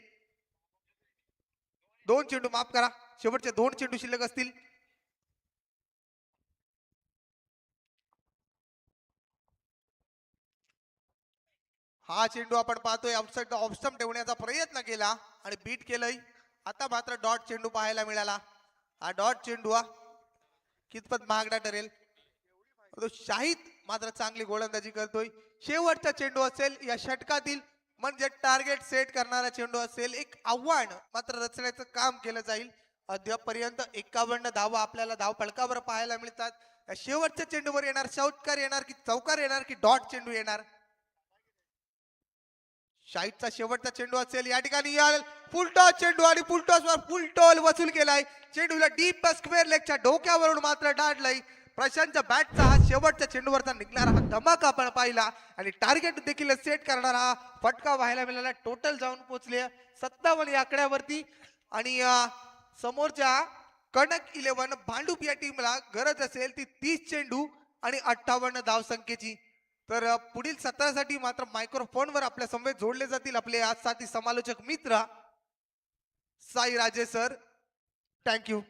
2 चेंडू माफ करा, शेवटचे 2 चेंडू शिल्लक असतील. हा चेंडू आपण पाहतोय आउटसाइड ऑफस्टंप ठेवण्याचा प्रयत्न केला आणि बीट केलंय. आता मात्र डॉट चेंडू पाहायला मिळाला. हा डॉट चेंडू कितपत महागडा ठरेल. शाहिद मात्र चांगली गोलंदाजी करतोय. शेवटचा चेंडू असेल या षटकातील, म्हणजे टार्गेट सेट करणारा चेंडू असेल. एक आव्हान मात्र रचण्याचं काम केलं जाईल. अद्यापर्यंत 51 धावा आपल्याला धाव फलकावर पाहायला मिळतात. या शेवटच्या चेंडूवर येणार षटकार येणार की चौकार येणार की डॉट चेंडू येणार. शाहिदचा शेवटचा चेंडू असेल या ठिकाणी. फुलटॉस चेंडू आणि फुलटॉस वर फुलटॉल वसूल केलाय. चेंडूला डीप स्क्वेअर लेगच्या डोक्यावरून मात्र डाडलाय. प्रशांतच्या बॅटचा हा शेवटच्या चेंडूवरचा निघणारा हा धमाका आपण पाहिला आणि टार्गेट देखील सेट करणारा हा फटका व्हायला मिळाला. टोटल जाऊन पोहोचले 57 या आकड्यावरती आणि समोरच्या कडक 11 भांडूप या टीमला गरज असेल ती 30 चेंडू आणि 58 धावसंख्येची. तर पुढील सत्रासाठी मात्र मायक्रोफोनवर आपल्या समवेत जोडले जातील आपले आज साथी समालोचक मित्र साई राजे सर. थँक्यू.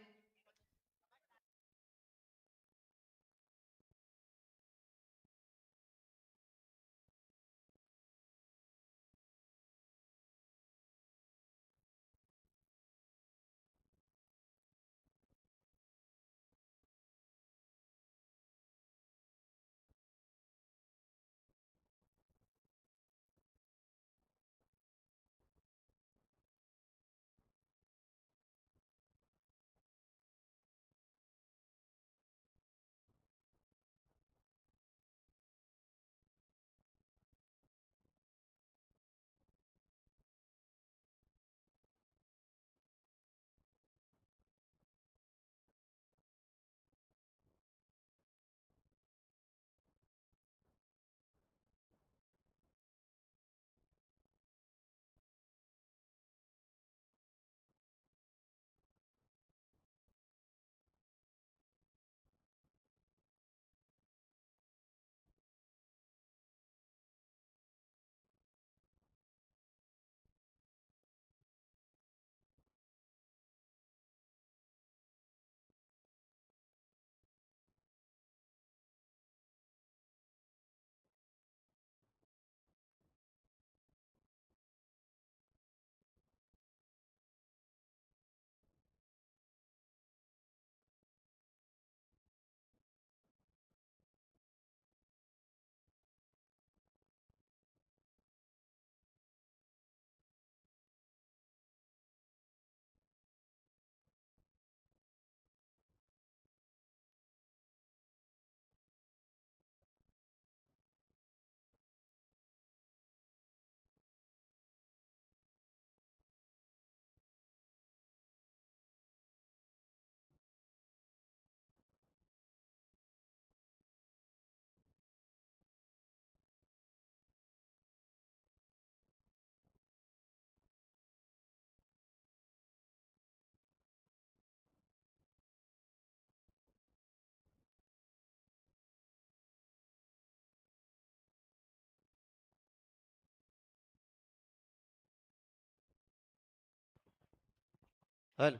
हल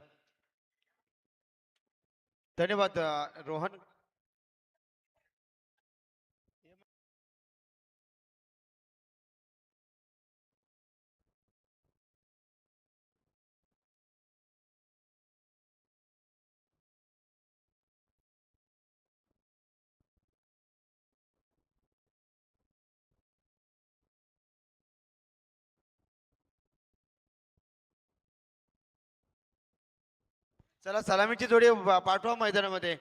धन्यवाद रोहन. चला सलामीची जोडी पाठवा मैदानामध्ये.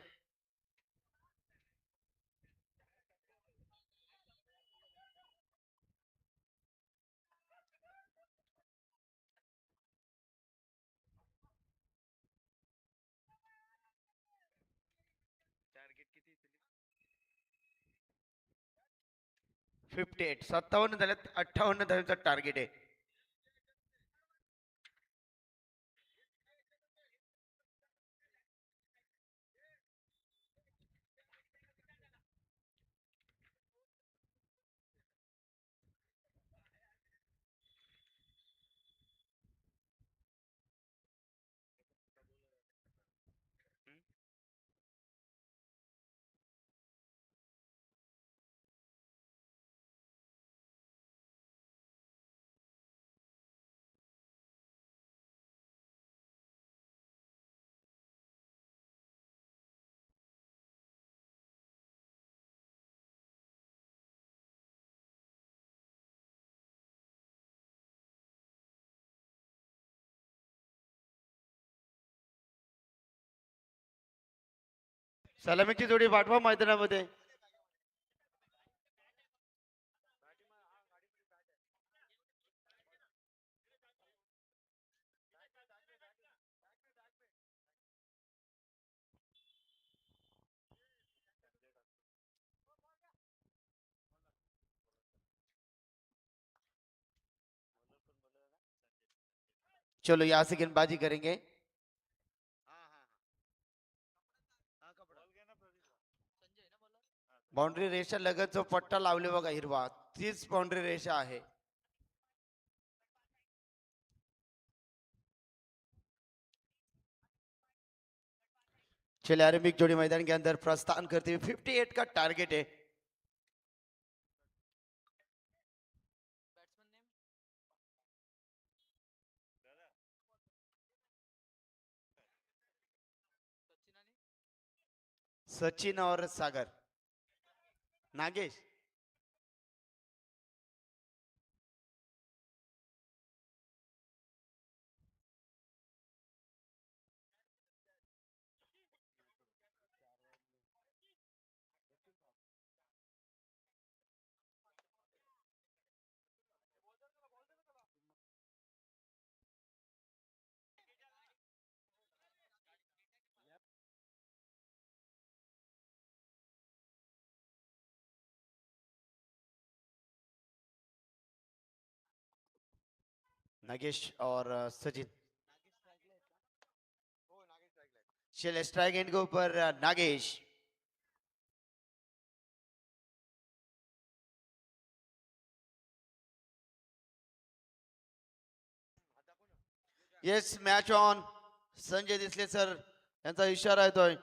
टार्गेट किती 58 57 झाल्यात 58 धावांचा टार्गेट आहे. सलामीची जोडी पाठवा मैदानामध्ये. चलो यहाँ से गेंदबाजी करेंगे. बाउंड्री रेषा लगत जो पट्टा लावले बघा हिरवा तीच बाउंड्री रेषा आहे. चलिए आरंभिक जोड़ी मैदान के अंदर प्रस्थान करते हुए 58 का टारगेट है. सचिन और सागर. नागेश नागेश और सचिन. चलिए स्ट्राइक एंड के ऊपर Nagesh. Yes match on. Sanjay दिसले सर यांचा इशारा येतोय.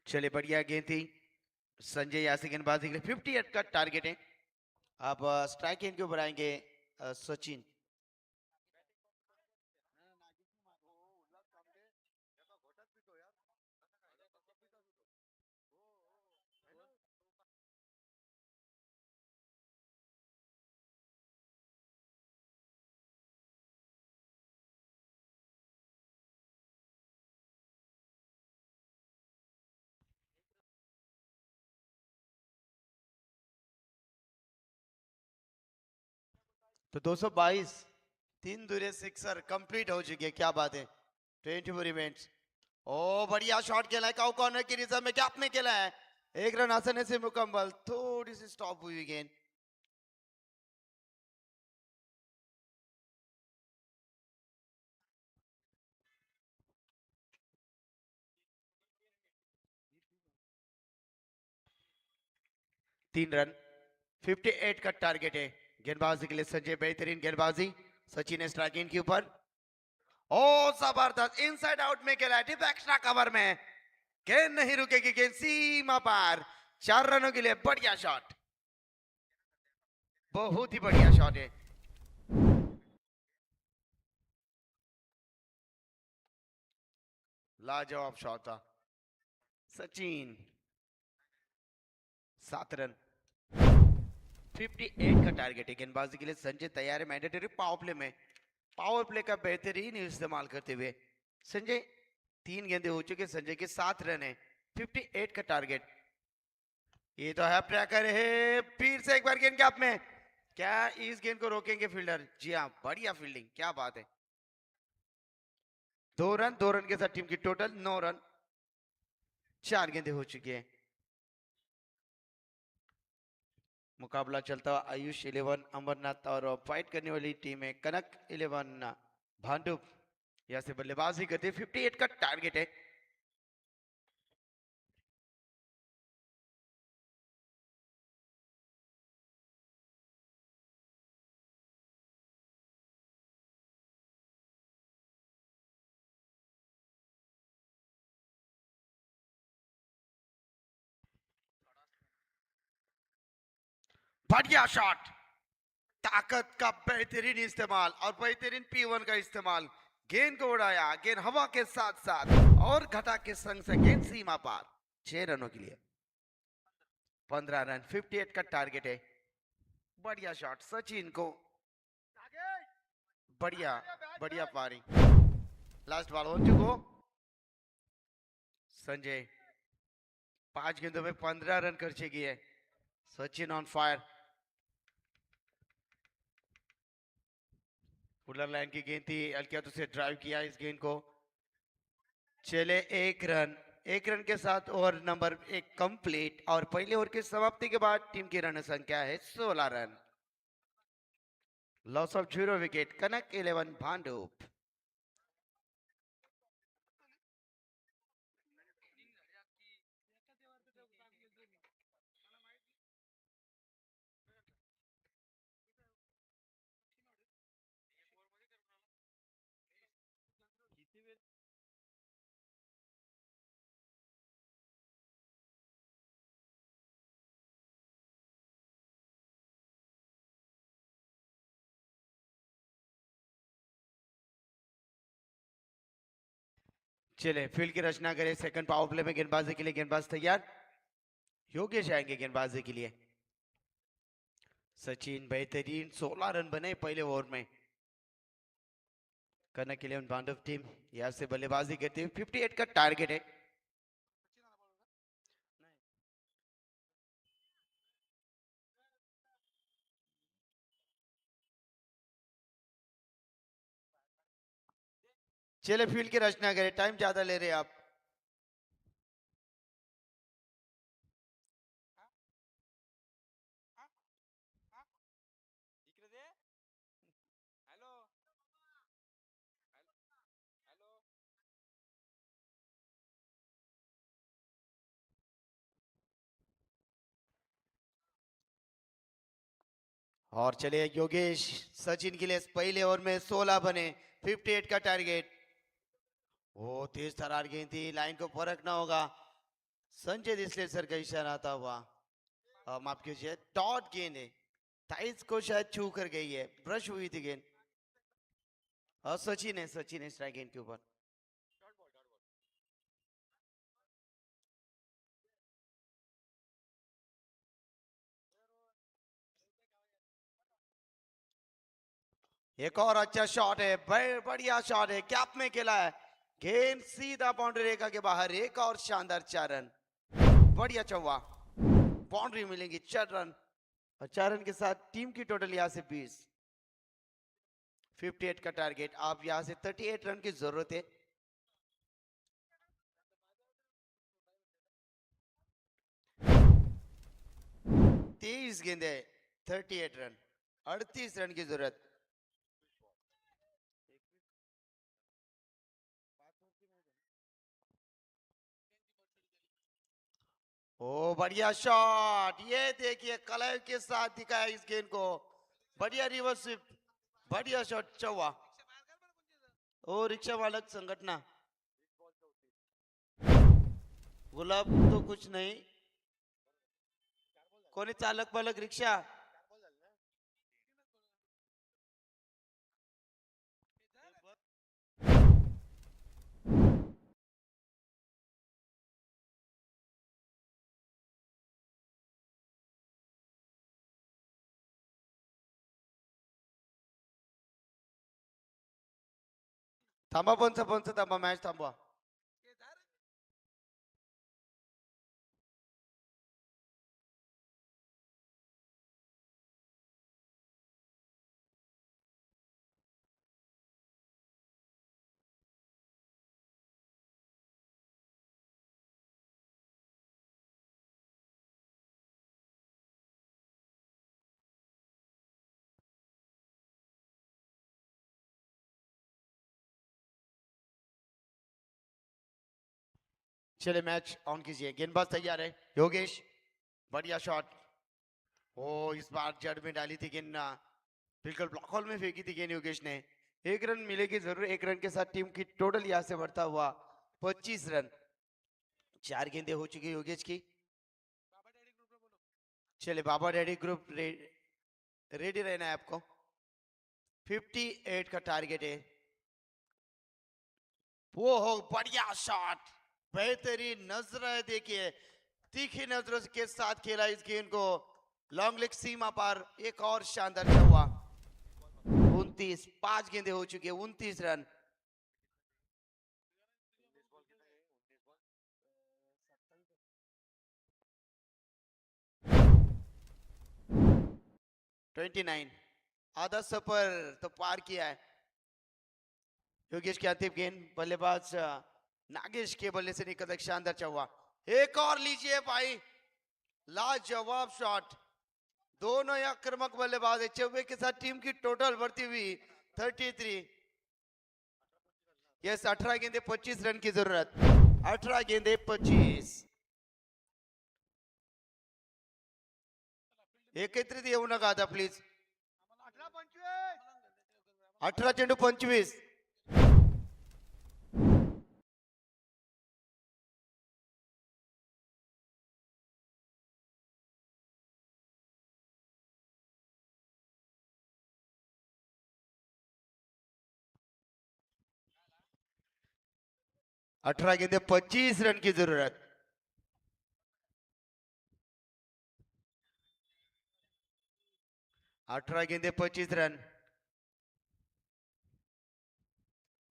चलिए बढ़िया गेंद थी. संजय यहाँ से गेंदबाजी के लिए 58 का टारगेट है. अब स्ट्राइक एंड के ऊपर आएंगे सचिन. तो 222 तीन दूरे सिक्सर कंप्लीट हो चुकी है. क्या बात है. 24 इवेंट्स. ओ बढ़िया शॉट खेला है. काउ कॉर्नर की रिजर्व में क्या आपने खेला है. एक रन आसानी से मुकम्मल. थोड़ी सी स्टॉप हुई गेंद. 3 रन 58 का टारगेट है गेंदबाजी के लिए संजय बेहतरीन गेंदबाजी सचिन ने स्ट्राइकिंग के ऊपर ओ जबरदस्त इनसाइड आउट में खेला डिप एक्स्ट्रा कवर में गेंद नहीं रुकेगी गेंद सीमा पार 4 रनों के लिए बढ़िया शॉट बहुत ही बढ़िया शॉट है लाजवाब शॉट था सचिन 7 रन 58 का टारगेट है गेंदबाजी के लिए संजय तैयार है मैंडेटरी पावर प्ले में पावर प्ले का बेहतरीन इस्तेमाल करते हुए संजय 3 गेंदे हो चुके संजय के 7 रन है 58 का टारगेट ये तो है ट्रैकर है फिर से एक बार गेंद गैप में क्या इस गेंद को रोकेंगे फील्डर जी हाँ बढ़िया फील्डिंग क्या बात है 2 रन के साथ टीम की टोटल 9 रन 4 गेंदे हो चुकी है मुकाबला चलता हुआ आयुष 11 अमरनाथ और फाइट करने वाली टीम है कनक 11 भांडुप यहां से बल्लेबाजी करते 58 का टारगेट है बढ़िया शॉट ताकत का बेहतरीन इस्तेमाल और बेहतरीन P1 का इस्तेमाल गेंद को उड़ाया गेंद हवा के साथ साथ और घटा के संग से गेंद सीमा पार 6 रनों के लिए 15 रन 58 का टारगेट है बढ़िया शॉट सचिन को बढ़िया बढ़िया पारी लास्ट बॉल हो चुको संजय 5 गेंदों में 15 रन कर चुकी है Sachin on fire Fuller line की गेंद थी अलकियात उसे ड्राइव किया इस गेंद को चले 1 रन के साथ ओवर नंबर 1 कंप्लीट और पहले ओवर की समाप्ति के बाद टीम की रन संख्या है 16 run loss of 0 wicket Kanak 11 Bhandup चले फील्ड की रचना करें सेकंड पावर प्ले में गेंदबाजी के लिए गेंदबाज तैयार योगेश आएंगे गेंदबाजी के लिए सचिन बेहतरीन 16 रन बने पहले ओवर में कनक 11 भांडुप टीम यहां से बल्लेबाजी करती हुई 58 का टारगेट है चले फील्ड की रचना करें टाइम ज्यादा ले रहे हैं आप और चले योगेश सचिन के लिए पहले ओवर में 16 बने 58 का टारगेट वो तेज तरार गेंद थी लाइन को परखना होगा संजय दिसले सर का इशारा आता हुआ माफ कीजिए डॉट गेंद है थाइस को शायद छू कर गई है ब्रश हुई थी गेंद और सचिन है स्ट्राइक गेंद के ऊपर एक और अच्छा शॉट है बढ़िया शॉट है कैप में खेला है गेंद सीधा बाउंड्री रेखा के बाहर एक और शानदार 4 रन बढ़िया चौवा बाउंड्री मिलेंगी 4 रन और 4 रन के साथ टीम की टोटल यहां से 20 58 का टारगेट आप यहां से 38 रन की जरूरत है 23 गेंदे 38 रन 38 रन की जरूरत ओ बढ़िया शॉट, ये देखिए कलर के साथ दिखाया इस गेंद को, बढ़िया रिवर्स स्विप, बढ़िया शॉट चौवा। ओ रिक्शा मालक संघटना, गुलाब तो कुछ नहीं, कोणी चालक मालक रिक्षा। थांबा पंच पंच थांबा, मॅच थांबवा. चले मैच ऑन कीजिए, गेंदबाज तैयार है योगेश, बढ़िया शॉट। ओ इस बार जड़ में डाली थी गेंद ना, बिल्कुल ब्लॉक होल में फेंकी थी गेंद योगेश ने। एक रन मिलेगी जरूर, एक रन के साथ टीम की टोटल यहां से बढ़ता हुआ 25 रन। 4 गेंदें हो चुकी है योगेश की। चले बाबा डैडी ग्रुप रेडी रहना है आपको, 58 का टारगेट है। वो हो बढ़िया शॉट, बेहतरीन नजर है, देखिए तीखी नजरों के साथ खेला इस गेंद को, लॉन्ग लेग सीमा पर एक और शानदार हुआ। 29, 5 गेंदें हो चुकी है, 29 रन। ट्वेंटी 29, आधा सफर तो पार किया है योगेश की अंतिम गेंद, बल्लेबाज नागेश के बल्ले से निकलता एक शानदार चौवा। एक और लीजिए भाई, लाजवाब शॉट, दोनों ही आक्रामक बल्लेबाज है, चौवे के साथ टीम की टोटल बढ़ती हुई 33। यस 18 गेंदे 25 रन की जरूरत, 18 गेंदे 25। एकत्रित येऊ नका आता प्लीज, 18 चेंडू 25। अठारह गेंदे 25 रन की जरूरत। अठारह गेंदे 25 रन।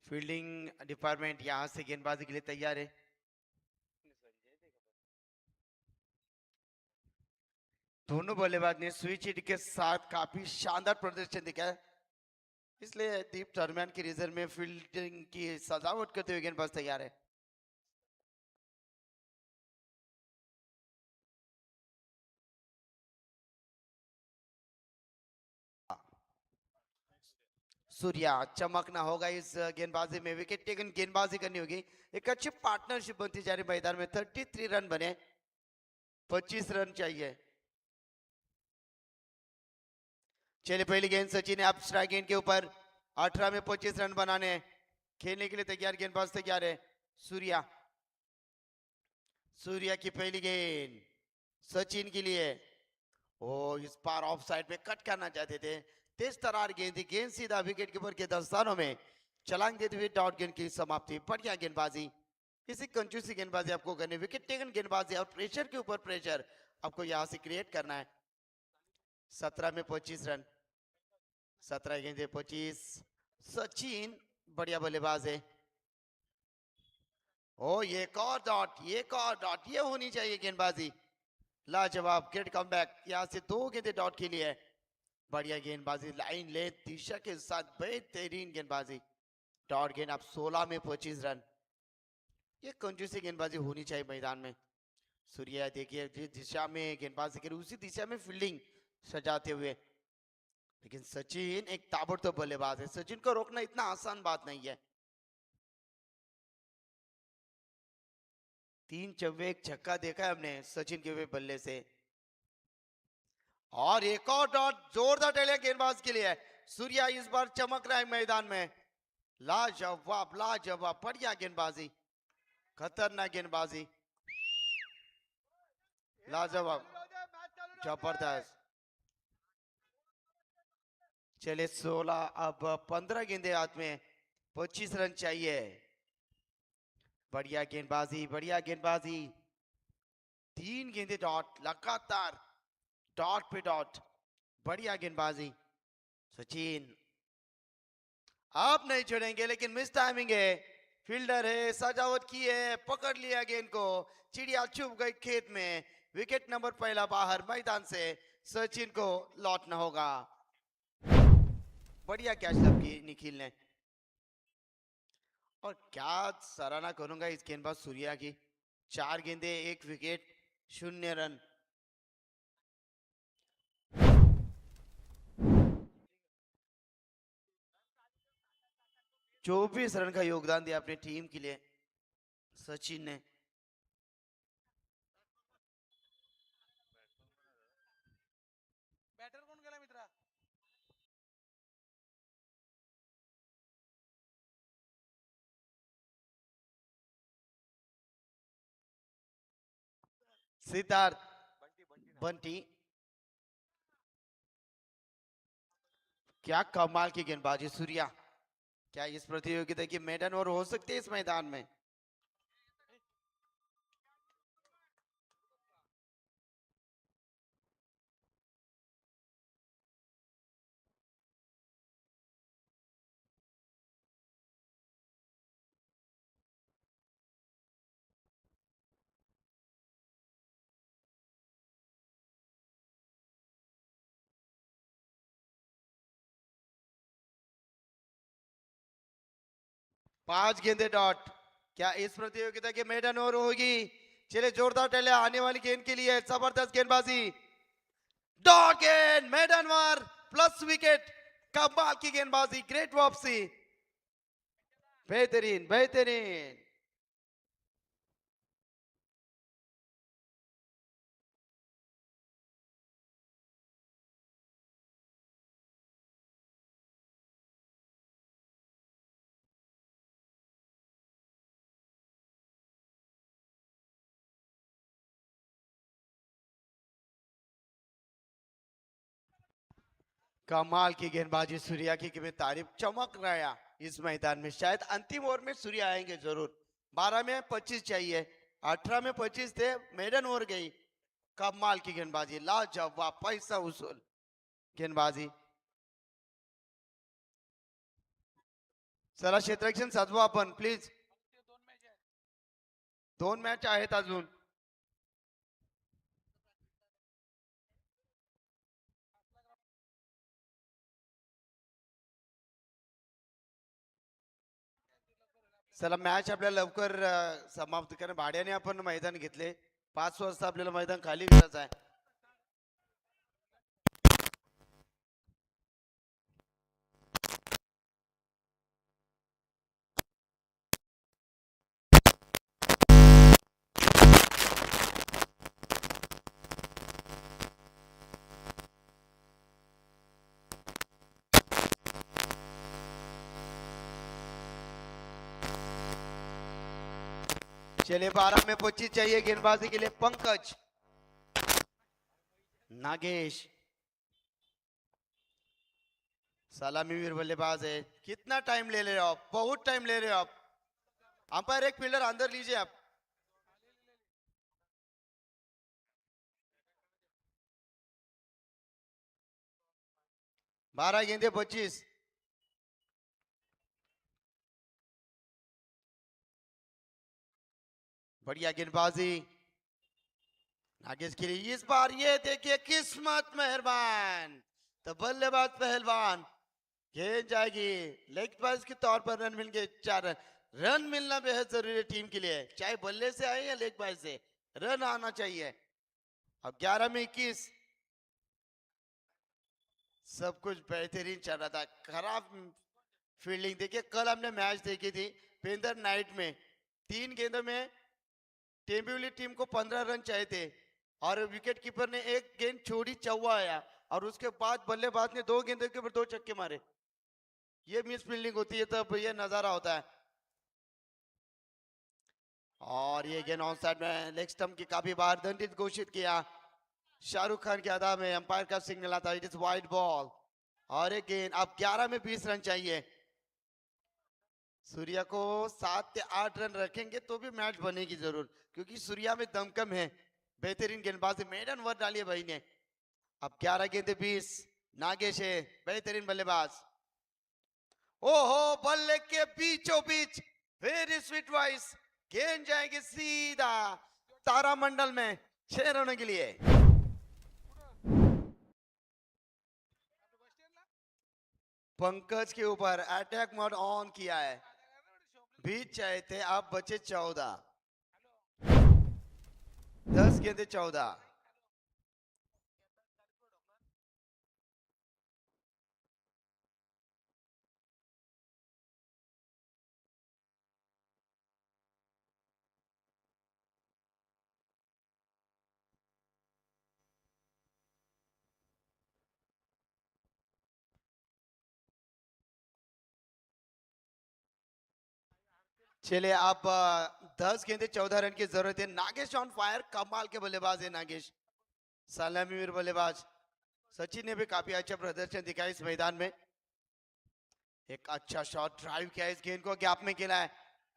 फील्डिंग डिपार्टमेंट यहां से गेंदबाजी के लिए तैयार है। दोनों बल्लेबाज ने स्विच हिट के साथ काफी शानदार प्रदर्शन दिखाया, इसलिए दीप दरमियान के रिजर्व में फील्डिंग की सजावट करते हुए गेंदबाज तैयार है। सूर्या चमकना होगा इस गेंदबाजी में, विकेट टेकन गेंदबाजी करनी होगी, एक अच्छी पार्टनरशिप बनती जा रही मैदान में। 33 रन बने, 25 रन चाहिए। चलिए पहली गेंद सचिन है, आप स्ट्राइक गेंद के ऊपर, 18 में 25 रन बनाने, खेलने के लिए तैयार, गेंदबाज तैयार है सूर्या। सूर्या की पहली गेंद सचिन के लिए, ओ इस बार ऑफ साइड पे कट करना चाहते थे, तेज तरार गेंद थी, गेंद सीधा विकेट कीपर के दस्तानों में, छलांग देते हुए डॉट गेंद की समाप्ति। बढ़िया गेंदबाजी, इसी कंजूसी गेंदबाजी आपको करनी, विकेट टेकन गेंदबाजी और प्रेशर के ऊपर प्रेशर आपको यहां से क्रिएट करना है। 17 में 25 रन, 17 गेंदे 25। सचिन बढ़िया बल्लेबाज है। ओ एक और डॉट, एक और डॉट, ये होनी चाहिए गेंदबाजी, लाजवाब ग्रेट कमबैक, यहां से 2 गेंदे डॉट के लिए। बढ़िया गेंदबाजी, लाइन ले दिशा के साथ बेहतरीन गेंदबाजी, डॉट गेंद। आप 16 में 25 रन, ये कंजूसी गेंदबाजी होनी चाहिए मैदान में। सूर्या देखिए जिस दिशा में गेंदबाजी करी उसी दिशा में फील्डिंग सजाते हुए, लेकिन सचिन एक ताबड़तोड़ बल्लेबाज है, सचिन को रोकना इतना आसान बात नहीं है। 3 चौवे 1 छक्का देखा है हमने सचिन के हुए बल्ले से। और एक और डॉट, जोरदार टैले गेंदबाज के लिए। सूर्या इस बार चमक रहा है मैदान में। लाजवाब लाजवाब, बढ़िया गेंदबाजी, खतरनाक गेंदबाजी, लाजवाब, जबरदस्त। चले 16, अब 15 गेंदे हाथ में, 25 रन चाहिए। बढ़िया गेंदबाजी, बढ़िया गेंदबाजी, 3 गेंदे डॉट लगातार, डॉट पे डॉट, बढ़िया गेंदबाजी। सचिन आप नहीं छोड़ेंगे, लेकिन मिस टाइमिंग है। फील्डर है, सजावट की है, पकड़ लिया गेंद को, चिड़िया चुप गई खेत में। विकेट नंबर पहला बाहर मैदान से, सचिन को लौटना होगा। बढ़िया कैच लब की निखिल ने। और क्या सराहना करूंगा इस गेंदबाज सूर्या की, 4 गेंदे 1 विकेट 0 रन। चौबीस रन का योगदान दिया अपनी टीम के लिए सचिन ने। बॅटर कोण गेला मित्रा? सिद्धार्थ बंटी, क्या कमाल की गेंदबाजी सूर्या। क्या इस प्रतियोगिता की मेडन ओवर हो सकती है इस मैदान में? पांच गेंदे डॉट, क्या इस प्रतियोगिता की मेडन ओवर होगी? चले जोरदार टहले आने वाली गेंद के लिए, जबरदस्त गेंदबाजी, डॉट गेंद, मेडन ओवर प्लस विकेट। कमाल की गेंदबाजी, ग्रेट वापसी, बेहतरीन बेहतरीन। कमाल की गेंदबाजी सूर्या की मैं तारीफ, चमक रहा इस मैदान में। शायद अंतिम ओवर में सूर्या आएंगे जरूर। 12 में 25 चाहिए, 18 में 25 थे, मेडन ओवर गई। कमाल की गेंदबाजी, लाजवाब, पैसा वसूल गेंदबाजी। चला क्षेत्ररक्षण साधू आपण प्लीज, 2 मॅच आहेत अजून। चला मॅच आपल्याला लवकर समाप्त करा। भाड्याने आपण मैदान घेतले, 5 वाजता आपल्याला मैदान खाली करायचं आहे। चले 12 में 25 चाहिए गेंदबाजी के लिए। पंकज, नागेश, सलामीवीर बल्लेबाज है। कितना टाइम ले रहे हो आप? बहुत टाइम ले रहे हो आप। अंपायर एक फील्डर अंदर लीजिए आप। बारह गेंदे 25। बढ़िया गेंदबाजी नागेश के लिए। इस बार ये देखिए किस्मत मेहरबान, तो बल्लेबाज पहलवान, गेंद जाएगी लेग पास के तौर पर। रन मिल गए 4 रन। रन मिलना बेहद जरूरी है टीम के लिए, चाहे बल्ले से आए या लेग बाय से, रन आना चाहिए। अब 11 में 21, सब कुछ बेहतरीन चल रहा था। खराब फील्डिंग देखिए, कल हमने मैच देखी थी पेंदर नाइट में, 3 गेंदों में टेम्बिवली टीम को 15 रन चाहिए थे और विकेट कीपर ने एक गेंद छोड़ी, चौवा आया और उसके बाद बल्लेबाज ने 2 गेंदों के ऊपर 2 छक्के मारे। ये मिस फील्डिंग होती है तब ये नजारा होता है। और ये गेंद ऑन साइड में लेग स्टंप की काफी बार दंडित घोषित किया। शाहरुख खान के अदा में अंपायर का सिग्नल आता है, इट इज वाइड बॉल। और एक गेंद, अब 11 में 20 रन चाहिए। सूर्या को 7 से 8 रन रखेंगे तो भी मैच बनेगी जरूर, क्योंकि सूर्या में दम कम है। बेहतरीन गेंदबाजी, मेडन ओवर डाली है भाई ने। अब 11 गेंदे 20, नागेश है बेहतरीन बल्लेबाज। ओहो, बल्ले के बीचों बीच वेरी स्वीट वॉइस, गेंद जाएगी सीधा तारामंडल में 6 रनों के लिए। पंकज के ऊपर अटैक मोड ऑन किया है, बीच चाहे थे, अब बचे 14, 10 गेंदे 14। चलिए अब 10 गेंदे 14 रन की जरूरत है। नागेश ऑन फायर, कमाल के बल्लेबाज है नागेश, सलामीवीर बल्लेबाज। सचिन ने भी काफी अच्छा प्रदर्शन दिखाया इस मैदान में। एक अच्छा शॉट ड्राइव किया, इस गेंद को गैप में खेला है।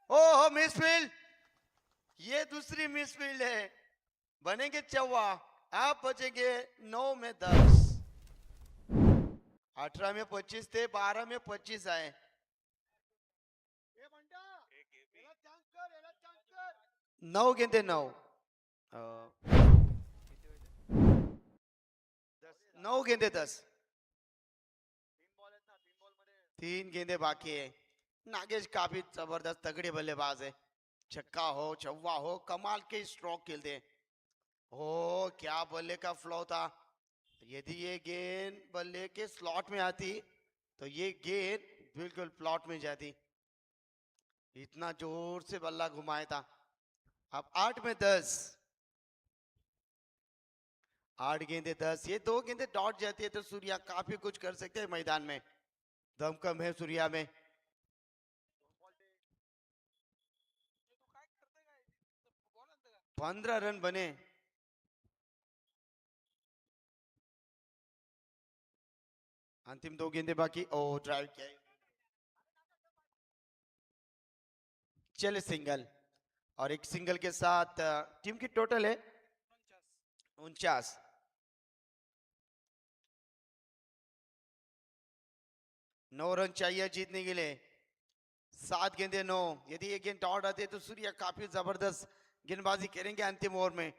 ओहो, मिसफील्ड, ये दूसरी मिसफील्ड है। बनेंगे 14, आप बचेंगे 9 में 10। 18 में 25 थे, 12 में 25 आए। 9 गेंदे 9, 9 गेंदे 10, 3 गेंदे बाकी है। नागेश काफी जबरदस्त तगड़े बल्लेबाज है, छक्का हो चौवा हो कमाल के स्ट्रोक खेलते हैं। ओ क्या बल्ले का फ्लो था, यदि ये गेंद बल्ले के स्लॉट में आती तो ये गेंद बिल्कुल प्लॉट में जाती, इतना जोर से बल्ला घुमाया था। अब 8 में 10, 8 गेंदे 10, ये 2 गेंदे डॉट जाती है तो सूर्या काफी कुछ कर सकते हैं मैदान में, दम कम है सूर्या में। पंद्रह रन बने। अंतिम 2 गेंदे बाकी। ओ ड्राइव किया, चले सिंगल, और एक सिंगल के साथ टीम की टोटल है 49। 9 रन चाहिए जीतने के लिए, 7 गेंदे 9। यदि ये गेंद डॉट आते तो सूर्या काफी जबरदस्त गेंदबाजी करेंगे अंतिम ओवर में।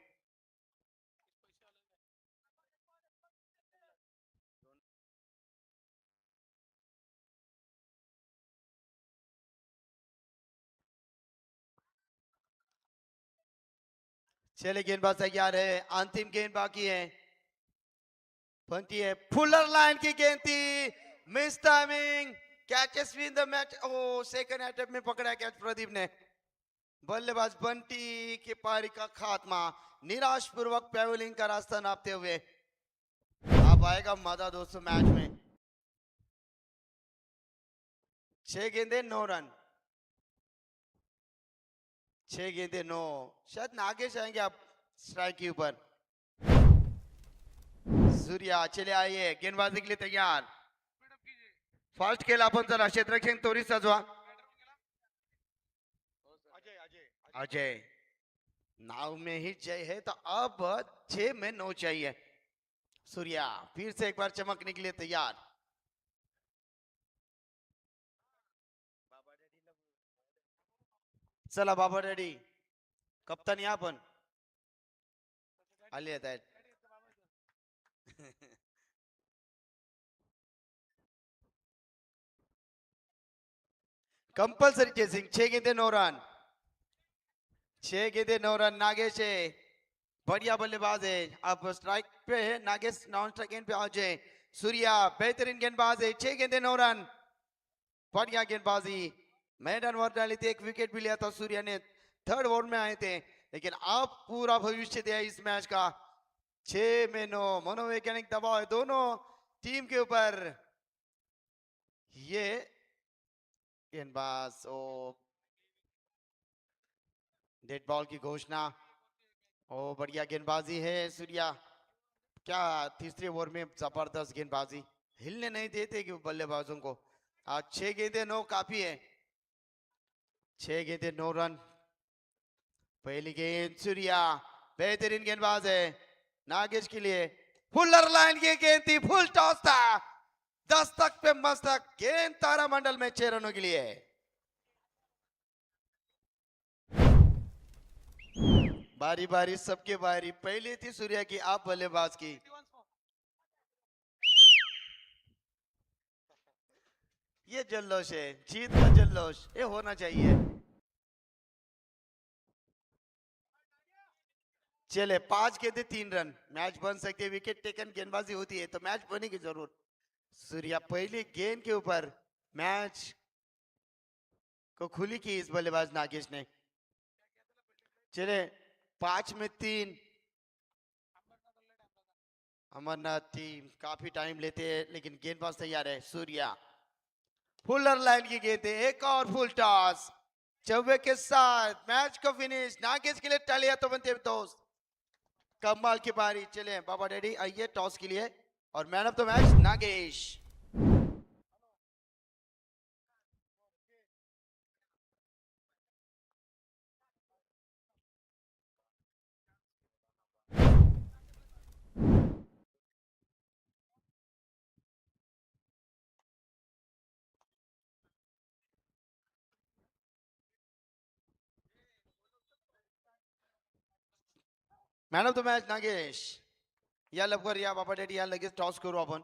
चले गेंदबाज तैयार है, अंतिम गेंद बाकी है, बनती है फुलर लाइन की गेंद थी, miss timing, catches win the match. Oh second attempt में पकड़ा कैच प्रदीप ने। बल्लेबाज बंटी की पारी का खात्मा, निराश पूर्वक पेवलिंग का रास्ता नापते हुए। अब आएगा मजा दोस्तों मैच में। 6 गेंदे 9 रन, 6 गेंदे 9। शायद नागेश आएंगे अब स्ट्राइक के ऊपर। सूर्या चले आइए, गेंदबाजी के लिए तैयार। फर्स्ट खेल आपण जरा क्षेत्ररक्षण तोरी सजवा। अजय, नाव में ही जय है तो अब 6 में 9 चाहिए। सूर्या फिर से एक बार चमकने के लिए तैयार। चला बाबा रेडी, कप्तान या पण आले आहेत कंपल्सरी चेसिंग। 6 गेंदे 9 रन, 6 गेंदे 9 रन। नागेश है बढ़िया बल्लेबाज है, अब स्ट्राइक पे है नागेश, नॉन स्ट्राइक एंड पे अजय। सूर्या बेहतरीन गेंदबाज है, 6 गेंदे 9 रन, बढ़िया गेंदबाजी। मैदान ओवर डाली थी, एक विकेट भी लिया था सूर्या ने, थर्ड ओवर में आए थे। लेकिन अब पूरा भविष्य दिया इस मैच का 6 में 9 मनोवैज्ञानिक दबाव है दोनों टीम के ऊपर ये गेंदबाज ओ डेड बॉल की घोषणा ओ बढ़िया गेंदबाजी है सूर्या क्या तीसरे ओवर में जबरदस्त गेंदबाजी हिलने नहीं देते कि बल्लेबाजों को आज 6 गेंदें 9 काफी है 6 गेंदें 9 रन पहली गेंद सूर्या बेहतरीन गेंदबाज है नागेश के लिए फुलर लाइन की गेंद थी फुल टॉस था दस्तक पे मस्तक गेंद तारामंडल में 6 रनों के लिए बारी बारी सबके बारी पहली थी सूर्या की आप बल्लेबाज की ये जल्लोष है जीत का जल्लोष ये होना चाहिए चले 5 गेंदे 3 रन मैच बन सकते विकेट टेकन गेंदबाजी होती है तो मैच बनेगी जरूर सूर्या पहली गेंद के ऊपर मैच को खुली की इस बल्लेबाज नागेश ने चले 5 में 3 अमरनाथ टीम काफी टाइम लेते हैं लेकिन गेंदबाज तैयार है सूर्या फुलर लाइन की गेंद है एक और फुल टॉस चौबे के साथ मैच का फिनिश नागेश के लिए टालियां तो बनते हैं दोस्त कमाल की बारी चले बाबा डैडी आइए टॉस के लिए और man of the match Nagesh man of the match Nagesh या लवकर या बाबा डॅडी या लगेच टॉस करू आपण